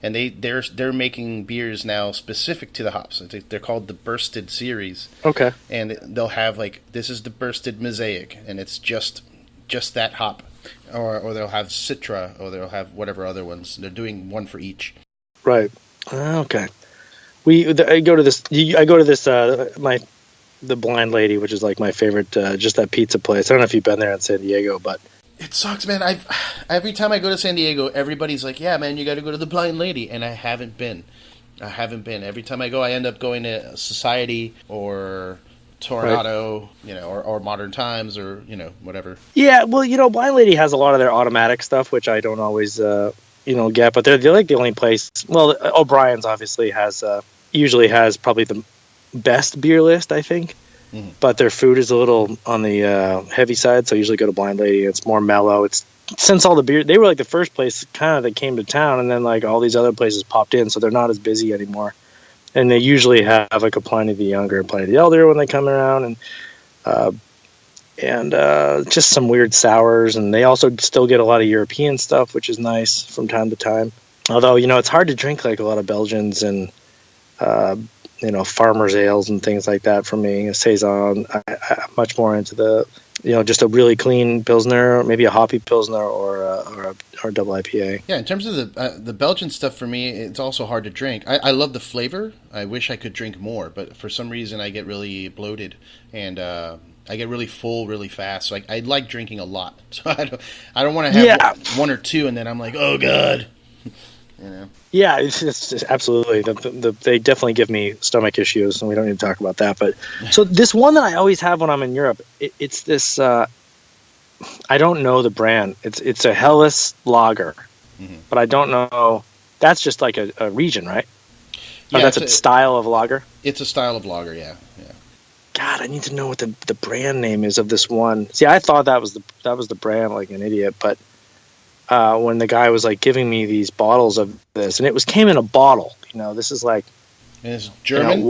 and they're making beers now specific to the hops. They're called the Bursted series. Okay. And they'll have like, this is the Bursted Mosaic, and it's just that hop, or they'll have Citra, or they'll have whatever other ones. They're doing one for each. Right. Okay. I go to this the Blind Lady, which is like my favorite, just that pizza place. I don't know if you've been there in San Diego, but it sucks, man. Every time I go to San Diego, everybody's like, "Yeah, man, you got to go to the Blind Lady," and I haven't been. Every time I go, I end up going to Society or Tornado, right. or Modern Times, or whatever. Yeah, well, Blind Lady has a lot of their automatic stuff, which I don't always get, but they're like the only place. Well, O'Brien's obviously usually has probably the best beer list, I think. Mm-hmm. But their food is a little on the heavy side, so I usually go to Blind Lady. It's more mellow. It's since all the beer, they were like the first place kind of that came to town, and then like all these other places popped in, so they're not as busy anymore. And they usually have like a Pliny the Younger and Pliny the Elder when they come around, and just some weird sours. And they also still get a lot of European stuff, which is nice from time to time. Although, it's hard to drink like a lot of Belgians and, farmers' ales and things like that for me. A Saison, I'm much more into the, just a really clean Pilsner, maybe a hoppy Pilsner or a double IPA. Yeah, in terms of the Belgian stuff, for me, it's also hard to drink. I love the flavor. I wish I could drink more, but for some reason I get really bloated and I get really full really fast. So I like drinking a lot. So I don't want to have one or two and then I'm like, oh God. Yeah, it's absolutely. They definitely give me stomach issues, and we don't need to talk about that. But so this one that I always have when I'm in Europe, it's this. I don't know the brand. It's a Helles lager, but I don't know. That's just like a region, right? Yeah, that's a style of lager. It's a style of lager, yeah. God, I need to know what the brand name is of this one. See, I thought that was the brand, like an idiot, but. When the guy was like giving me these bottles of this, and it came in a bottle. This is like, and it's German.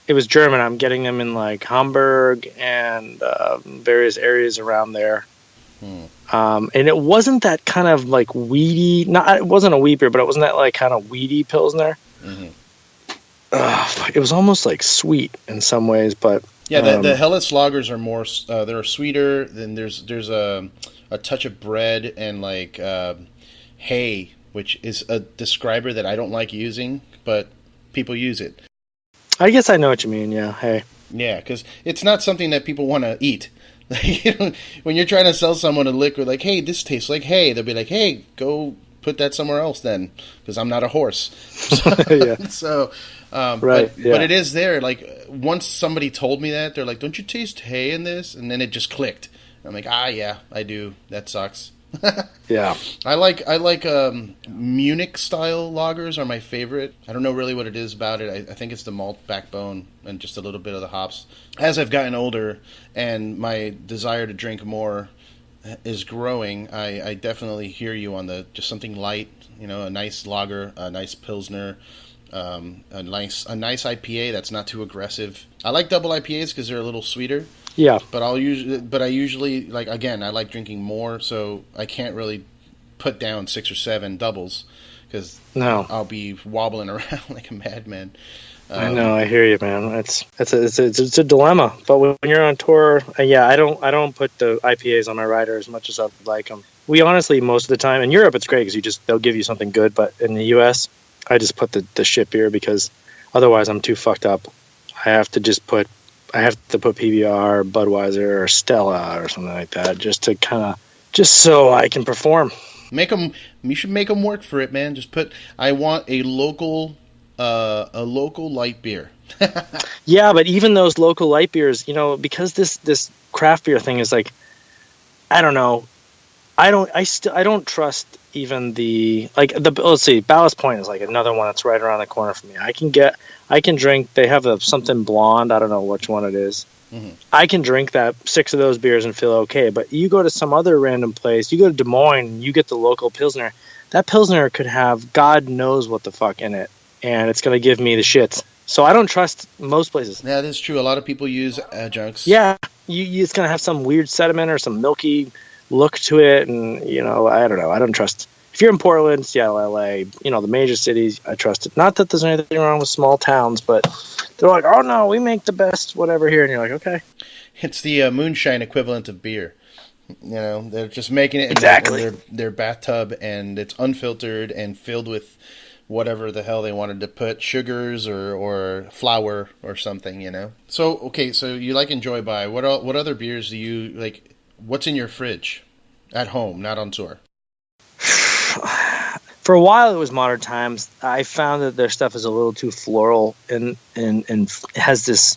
It was German. I'm getting them in like Hamburg and various areas around there. And it wasn't that kind of like weedy. It wasn't a wheat beer, but it wasn't that like kind of weedy Pilsner. It was almost like sweet in some ways, but yeah, the Helles lagers are more. They're sweeter. Then there's a touch of bread and like hay, which is a describer that I don't like using, but people use it. I guess I know what you mean. Yeah, hay. Yeah, because it's not something that people want to eat. When you're trying to sell someone a liquor, like, hey, this tastes like hay, they'll be like, hey, go put that somewhere else then, because I'm not a horse. Yeah. So, right. But it is there. Like once somebody told me that, they're like, don't you taste hay in this? And then it just clicked. I'm like, yeah, I do. That sucks. Yeah. I like Munich style lagers are my favorite. I don't know really what it is about it. I think it's the malt backbone and just a little bit of the hops. As I've gotten older and my desire to drink more is growing, I definitely hear you on just something light, a nice lager, a nice Pilsner, a nice IPA that's not too aggressive. I like double IPAs because they're a little sweeter. Yeah. But I usually like, again, I like drinking more, so I can't really put down 6 or 7 doubles because No. I'll be wobbling around like a madman. I know, I hear you, man. It's a dilemma. But when you're on tour, I don't put the IPAs on my rider as much as I'd like them. We honestly, most of the time in Europe, it's great because they'll give you something good. But in the U.S., I just put the shit beer because otherwise I'm too fucked up. I have to put PBR, Budweiser, or Stella or something like that just so I can perform. You should make them work for it, man. I want a local light beer. Yeah, but even those local light beers, because this craft beer thing is like, I don't know. I don't trust even let's see, Ballast Point is like another one that's right around the corner for me. I can drink, they have something blonde, I don't know which one it is. Mm-hmm. I can drink 6 of those beers and feel okay, but you go to some other random place, you go to Des Moines, you get the local Pilsner. That Pilsner could have God knows what the fuck in it, and it's going to give me the shits. So I don't trust most places. Yeah, that's true. A lot of people use adjuncts. Yeah, it's going to have some weird sediment or some milky look to it, and I don't know. I don't trust. If you're in Portland, Seattle, LA, the major cities, I trust it. Not that there's anything wrong with small towns, but they're like, oh no, we make the best whatever here, and you're like, okay. It's the moonshine equivalent of beer. They're just making it in their bathtub, and it's unfiltered and filled with whatever the hell they wanted to put, sugars or flour or something, So, okay, so you like Enjoy By. What other beers do you like? What's in your fridge at home, not on tour? For a while, it was Modern Times. I found that their stuff is a little too floral and has this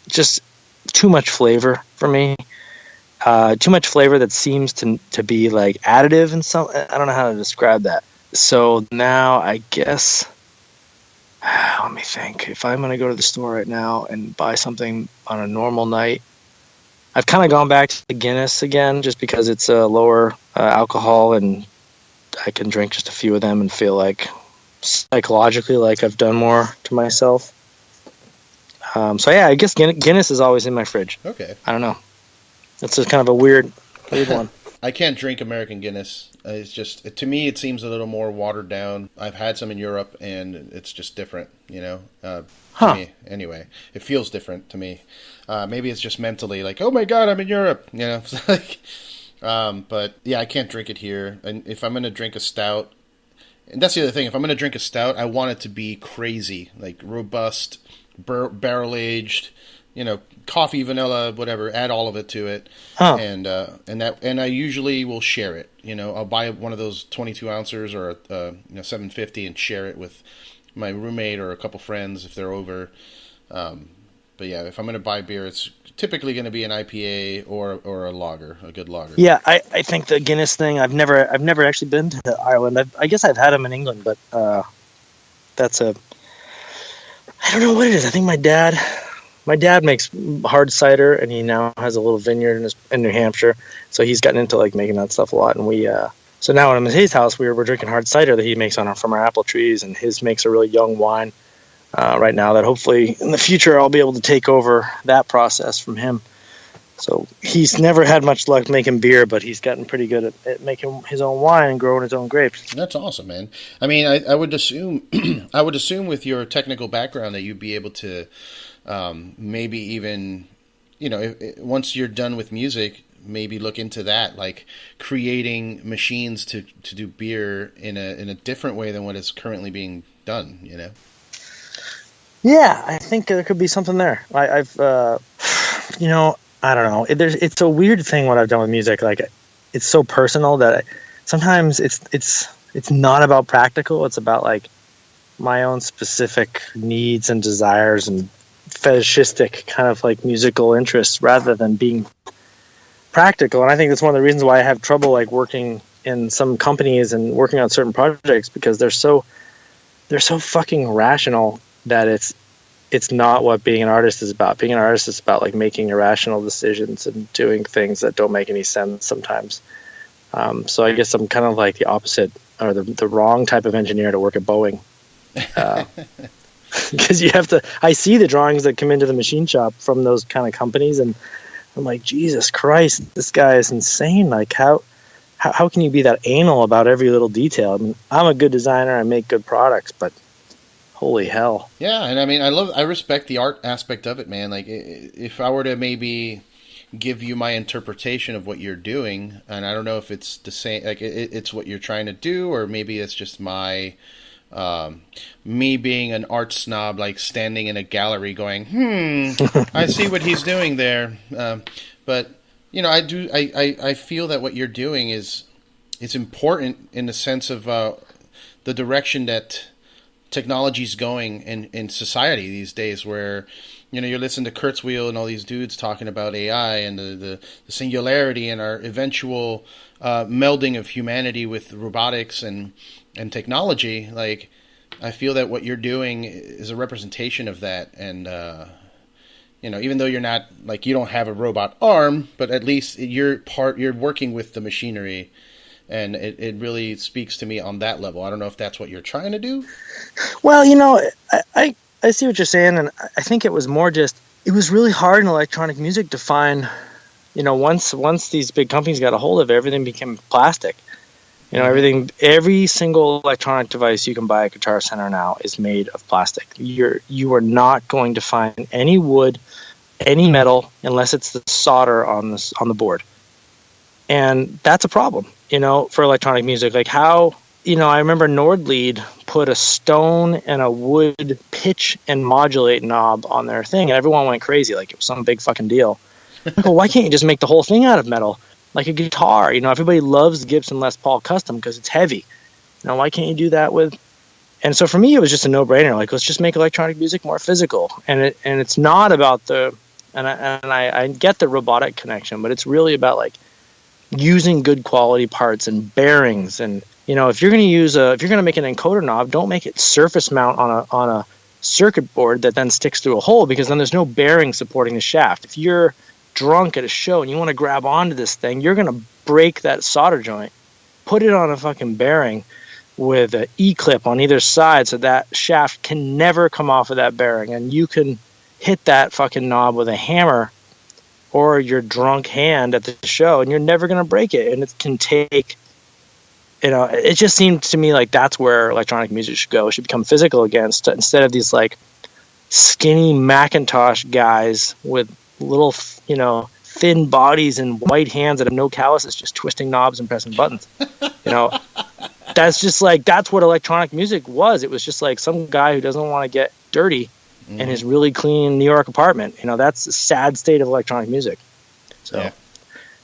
just too much flavor for me. Too much flavor that seems to be like additive and some. I don't know how to describe that. So now I guess, let me think. If I'm going to go to the store right now and buy something on a normal night, I've kind of gone back to the Guinness again just because it's a lower alcohol and I can drink just a few of them and feel like psychologically like I've done more to myself. So yeah, I guess Guinness is always in my fridge. Okay. I don't know. It's just kind of a weird one. I can't drink American Guinness. It's just, to me, it seems a little more watered down. I've had some in Europe, and it's just different, to me. Anyway, it feels different to me. Maybe it's just mentally like, oh my God, I'm in Europe, But yeah, I can't drink it here. And if I'm going to drink a stout, and that's the other thing, if I'm going to drink a stout, I want it to be crazy, like robust, barrel-aged, coffee, vanilla, whatever, add all of it to it. And I usually will share it. I'll buy one of those 22 ounces or 750 and share it with my roommate or a couple friends if they're over. But yeah, if I'm going to buy beer, it's typically going to be an IPA or a lager, a good lager. Yeah, I think the Guinness thing, I've never actually been to Ireland. I guess I've had them in England, but I don't know what it is. I think my dad makes hard cider, and he now has a little vineyard in New Hampshire. So he's gotten into like making that stuff a lot. And so now when I'm at his house, we're drinking hard cider that he makes from our apple trees, and his makes a really young wine right now that hopefully in the future I'll be able to take over that process from him. So he's never had much luck making beer, but he's gotten pretty good at making his own wine and growing his own grapes. That's awesome, man. I mean, I would assume with your technical background that you'd be able to maybe even, once you're done with music, maybe look into that, like creating machines to do beer in a different way than what is currently being done, Yeah, I think there could be something there. I've I don't know. It's a weird thing what I've done with music. Like, it's so personal that sometimes it's not about practical. It's about like my own specific needs and desires and fetishistic kind of like musical interests rather than being practical. And I think that's one of the reasons why I have trouble like working in some companies and working on certain projects, because they're so fucking rational that it's not what being an artist is about. Being an artist is about like making irrational decisions and doing things that don't make any sense sometimes. So I guess I'm kind of like the opposite, or the wrong type of engineer to work at Boeing. Because you have to, I see the drawings that come into the machine shop from those kind of companies, and I'm like, Jesus Christ, this guy is insane. Like, how can you be that anal about every little detail? I mean, I'm a good designer, I make good products, but holy hell. Yeah, and I mean, I respect the art aspect of it, man. Like, if I were to maybe give you my interpretation of what you're doing, and I don't know if it's the same, like it's what you're trying to do, or maybe it's just my me being an art snob, like standing in a gallery going, I see what he's doing there. But you know, I feel that what you're doing is important in the sense of the direction that technology's going in society these days, where you know, you're listening to Kurzweil and all these dudes talking about AI and the singularity and our eventual melding of humanity with robotics and technology. Like, I feel that what you're doing is a representation of that. And, you know, even though you're not, like, you don't have a robot arm, but at least you're working with the machinery. And it really speaks to me on that level. I don't know if that's what you're trying to do. Well, you know, I see what you're saying, and I think it was more just, it was really hard in electronic music to find, you know, once these big companies got a hold of it, everything became plastic. You know, every single electronic device you can buy at Guitar Center now is made of plastic. You are not going to find any wood, any metal, unless it's the solder on the board. And that's a problem, you know, for electronic music. Like, how, you know, I remember Nordlead put a stone and a wood pitch and modulate knob on their thing, and everyone went crazy, like it was some big fucking deal. Well, why can't you just make the whole thing out of metal, like a guitar? You know, everybody loves the Gibson Les Paul Custom because it's heavy. You know, why can't you do that with? And so for me, it was just a no-brainer. Like, let's just make electronic music more physical, and it's not about the. And I get the robotic connection, but it's really about like using good quality parts and bearings. And you know, if you're going to make an encoder knob, don't make it surface mount on a circuit board that then sticks through a hole, because then there's no bearing supporting the shaft. If you're drunk at a show and you want to grab onto this thing, you're going to break that solder joint. Put it on a fucking bearing with an E-clip on either side so that shaft can never come off of that bearing, and you can hit that fucking knob with a hammer or your drunk hand at the show, and you're never going to break it. And it can take, you know, it just seemed to me like that's where electronic music should go. It should become physical again, instead of these like skinny Macintosh guys with little, you know, thin bodies and white hands that have no calluses, just twisting knobs and pressing buttons. You know, that's just like, that's what electronic music was. It was just like some guy who doesn't want to get dirty in his really clean New York apartment. You know, that's the sad state of electronic music. So yeah.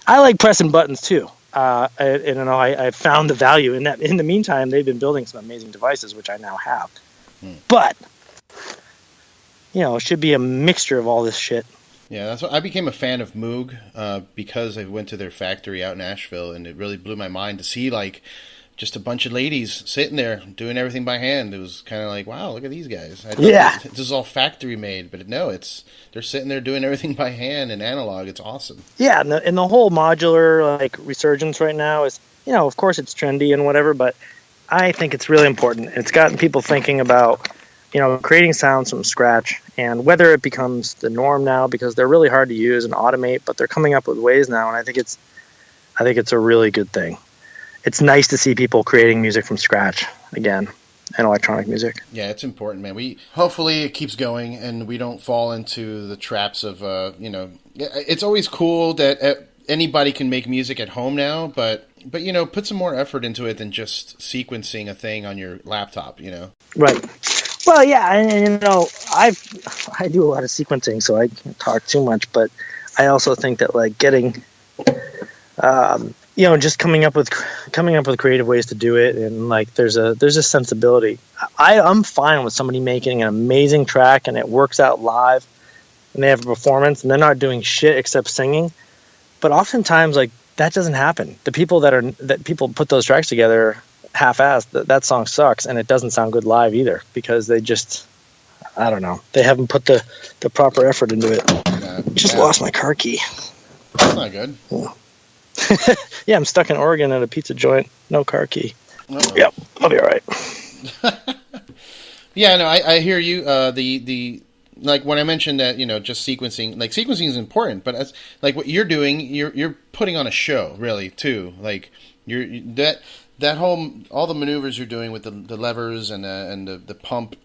I like pressing buttons too. And you know, I found the value in that. In the meantime, they've been building some amazing devices, which I now have. But, you know, it should be a mixture of all this shit. Yeah, that's what I became a fan of Moog because I went to their factory out in Asheville, and it really blew my mind to see like just a bunch of ladies sitting there doing everything by hand. It was kind of like, wow, look at these guys. I thought this is all factory made, but no, they're sitting there doing everything by hand and analog. It's awesome. Yeah, and the whole modular like resurgence right now is, you know, of course it's trendy and whatever, but I think it's really important. It's gotten people thinking about, you know, creating sounds from scratch, and whether it becomes the norm now because they're really hard to use and automate, but they're coming up with ways now, and I think it's a really good thing. It's nice to see people creating music from scratch again, and electronic music. Yeah, it's important, man. Hopefully it keeps going and we don't fall into the traps of, you know, it's always cool that anybody can make music at home now, but you know, put some more effort into it than just sequencing a thing on your laptop, you know? Right. Well, yeah, and you know, I do a lot of sequencing, so I can't talk too much, but I also think that like getting, you know, just coming up with creative ways to do it, and like there's a sensibility. I'm fine with somebody making an amazing track and it works out live, and they have a performance and they're not doing shit except singing. But oftentimes, like, that doesn't happen. The people that people put those tracks together half-assed, that song sucks, and it doesn't sound good live either, because they just, I don't know, they haven't put the proper effort into it. Just lost my car key. That's not good. Yeah. Yeah, I'm stuck in Oregon at a pizza joint. No car key. Uh-oh. Yep, I'll be all right. Yeah, no, I hear you. The like when I mentioned that, just sequencing, like sequencing is important, but as like what you're doing, you're putting on a show really too. Like that whole all the maneuvers you're doing with the levers and the pump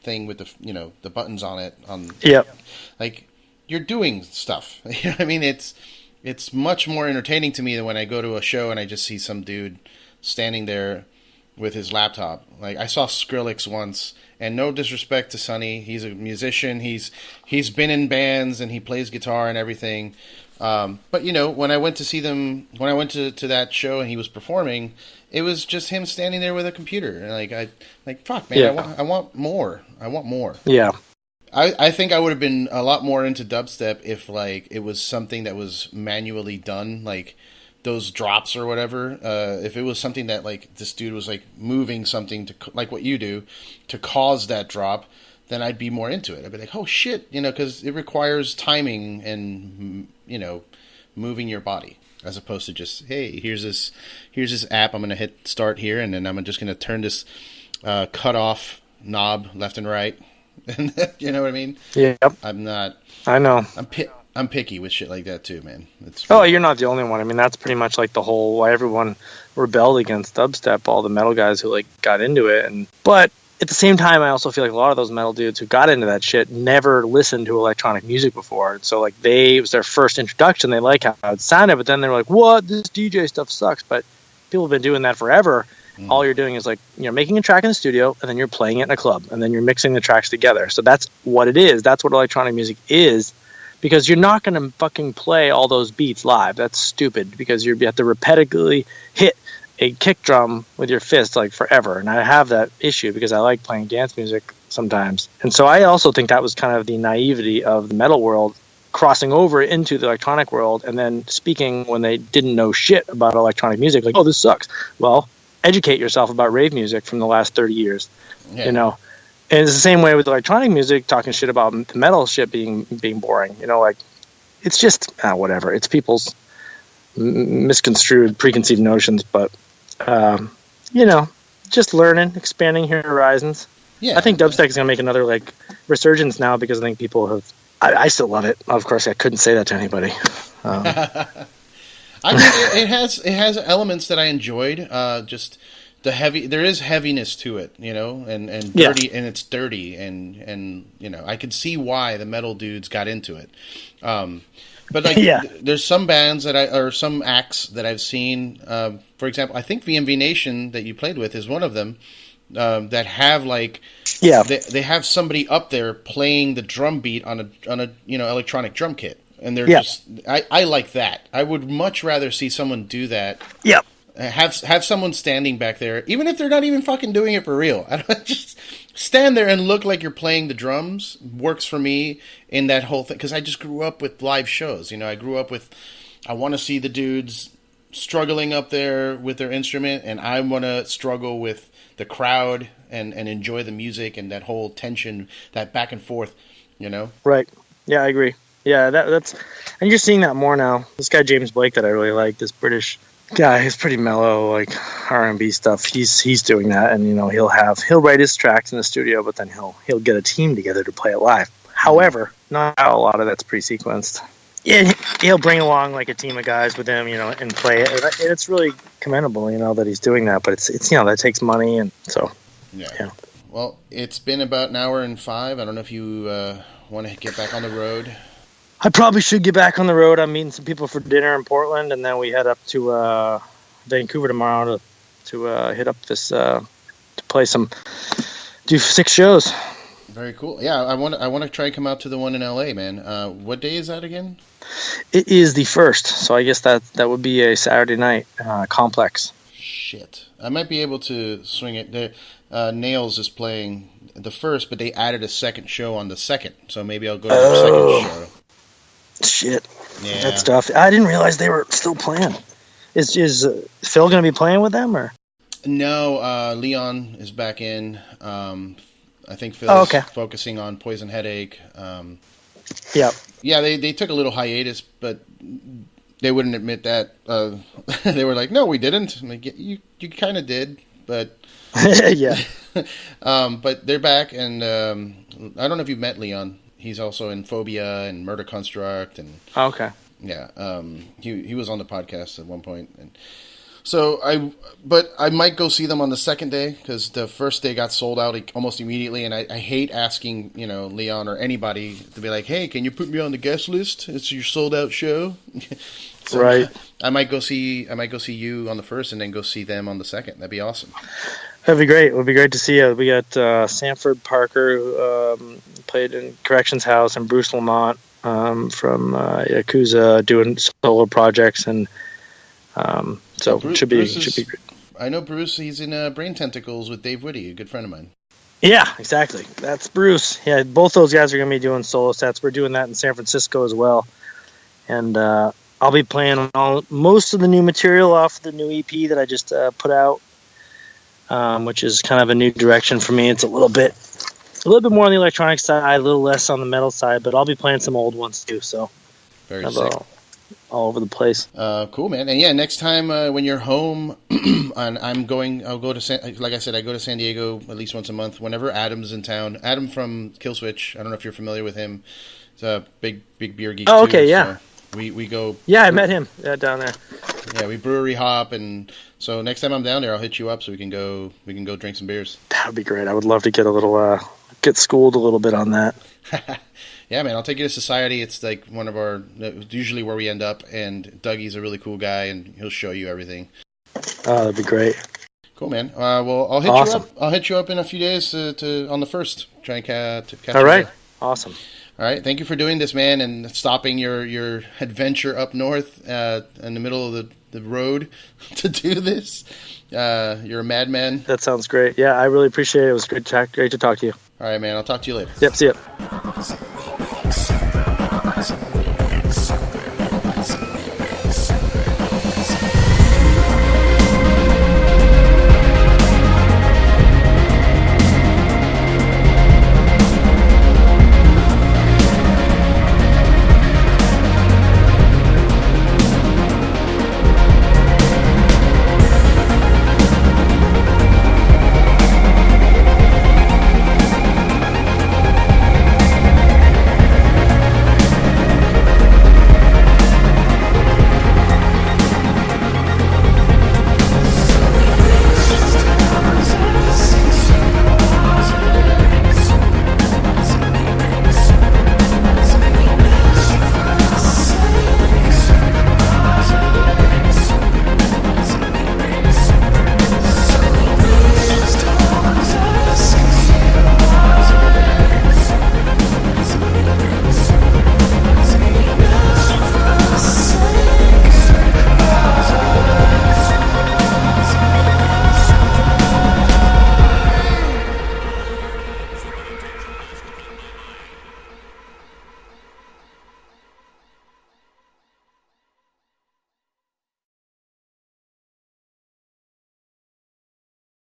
thing with the buttons on it Yep. like you're doing stuff. You know what I mean? It's much more entertaining to me than when I go to a show and I just see some dude standing there with his laptop. Like I saw Skrillex once, and no disrespect to Sonny, he's a musician. He's been in bands and he plays guitar and everything. But when I went to see them, when I went to that show and he was performing, it was just him standing there with a computer. And fuck, man, Yeah. I want more. I want more. Yeah. I think I would have been a lot more into dubstep if like it was something that was manually done, like those drops or whatever. If it was something that like this dude was like moving something to like what you do to cause that drop, then I'd be more into it. I'd be like, oh shit, because it requires timing and moving your body as opposed to just, hey, here's this app. I'm gonna hit start here, and then I'm just gonna turn this cut off knob left and right. You know what I mean? Yep. I'm not. I know. I'm picky with shit like that too, man. Oh, you're not the only one. I mean, that's pretty much like the whole why everyone rebelled against dubstep. All the metal guys who like got into it, but at the same time, I also feel like a lot of those metal dudes who got into that shit never listened to electronic music before. So like it was their first introduction. They like how it sounded, but then they're like, "What? This DJ stuff sucks." But people have been doing that forever. All you're doing is like, making a track in the studio, and then you're playing it in a club, and then you're mixing the tracks together. So that's what it is. That's what electronic music is, because you're not going to fucking play all those beats live. That's stupid, because you have to repetitively hit a kick drum with your fist like forever. And I have that issue because I like playing dance music sometimes. And so I also think that was kind of the naivety of the metal world crossing over into the electronic world and then speaking when they didn't know shit about electronic music, like, oh, this sucks. Well, educate yourself about rave music from the last 30 years, And it's the same way with electronic music, talking shit about the metal shit being boring, like it's just whatever. It's people's misconstrued, preconceived notions, but just learning, expanding your horizons. Yeah, I think dubstep is gonna make another like resurgence now because I think people have. I still love it. Of course, I couldn't say that to anybody. I mean, it has elements that I enjoyed. Just there is heaviness to it, and dirty, and it's dirty, and I could see why the metal dudes got into it. But like, there's some bands or some acts that I've seen. For example, I think VMV Nation that you played with is one of them. That have like, they have somebody up there playing the drum beat on a electronic drum kit. And they're just, I like that. I would much rather see someone do that. Yep. Have someone standing back there, even if they're not even fucking doing it for real. I don't just stand there and look like you're playing the drums. Works for me in that whole thing because I just grew up with live shows. I grew up with. I want to see the dudes struggling up there with their instrument, and I want to struggle with the crowd and enjoy the music and that whole tension, that back and forth. Right. Yeah, I agree. Yeah, that's, and you're seeing that more now. This guy James Blake that I really like, this British guy, he's pretty mellow, like R&B stuff. He's doing that, and he'll write his tracks in the studio, but then he'll get a team together to play it live. However, not a lot of that's pre-sequenced. Yeah, he'll bring along like a team of guys with him, and play it. And it's really commendable, that he's doing that. But it's that takes money, and so yeah. Well, it's been about an hour and 5. I don't know if you want to get back on the road. I probably should get back on the road. I'm meeting some people for dinner in Portland, and then we head up to Vancouver tomorrow to hit up this to do 6 shows. Very cool. Yeah, I want to try and come out to the one in LA, man. What day is that again? It is the 1st, so I guess that would be a Saturday night complex. Shit, I might be able to swing it. Nails is playing the 1st, but they added a second show on the 2nd, so maybe I'll go to the 2nd show. Shit, yeah. That stuff. I didn't realize they were still playing. Is Phil going to be playing with them or? No, Leon is back in. I think Phil's focusing on Poison Headache. Yeah. Yeah, they took a little hiatus, but they wouldn't admit that. They were like, "No, we didn't." I'm like, you kind of did. but Yeah. but they're back, and I don't know if you've met Leon. He's also in Phobia and Murder Construct, and Okay. yeah, he was on the podcast at one point, and so I might go see them on the second day because the first day got sold out almost immediately, and I hate asking Leon or anybody to be like, hey, can you put me on the guest list? It's your sold out show. So right. I might go see you on the first, and then go see them on the second. That'd be awesome. That'd be great. It would be great to see you. We got Sanford Parker, who played in Corrections House, and Bruce Lamont from Yakuza doing solo projects, and so Bruce, should be great. I know Bruce. He's in Brain Tentacles with Dave Whitty, a good friend of mine. Yeah, exactly. That's Bruce. Yeah, both those guys are going to be doing solo sets. We're doing that in San Francisco as well, and I'll be playing most of the new material off the new EP that I just put out, which is kind of a new direction for me. It's a little bit more on the electronic side, a little less on the metal side, but I'll be playing some old ones too. So very sick. All over the place. Cool, man. And yeah, next time when you're home, and I'll go to like I said, I go to San Diego at least once a month. Whenever Adam's in town, Adam from Killswitch. I don't know if you're familiar with him. He's a big beer geek. Oh, too, okay, yeah. So we go. Yeah, I met him down there. Yeah, we brewery hop, and so next time I'm down there, I'll hit you up so we can go drink some beers. That would be great. I would love to get schooled a little bit on that. Yeah, man, I'll take you to Society. It's like one of usually where we end up, and Dougie's a really cool guy, and he'll show you everything. Oh, that'd be great. Cool, man. Well, I'll hit you up. I'll hit you up in a few days on the first. Try and catch All right. you. Awesome. All right. Thank you for doing this, man, and stopping your adventure up north in the middle of the road to do this. You're a madman. That sounds great. Yeah, I really appreciate it. It was great to talk to you. All right, man. I'll talk to you later. Yep. See ya.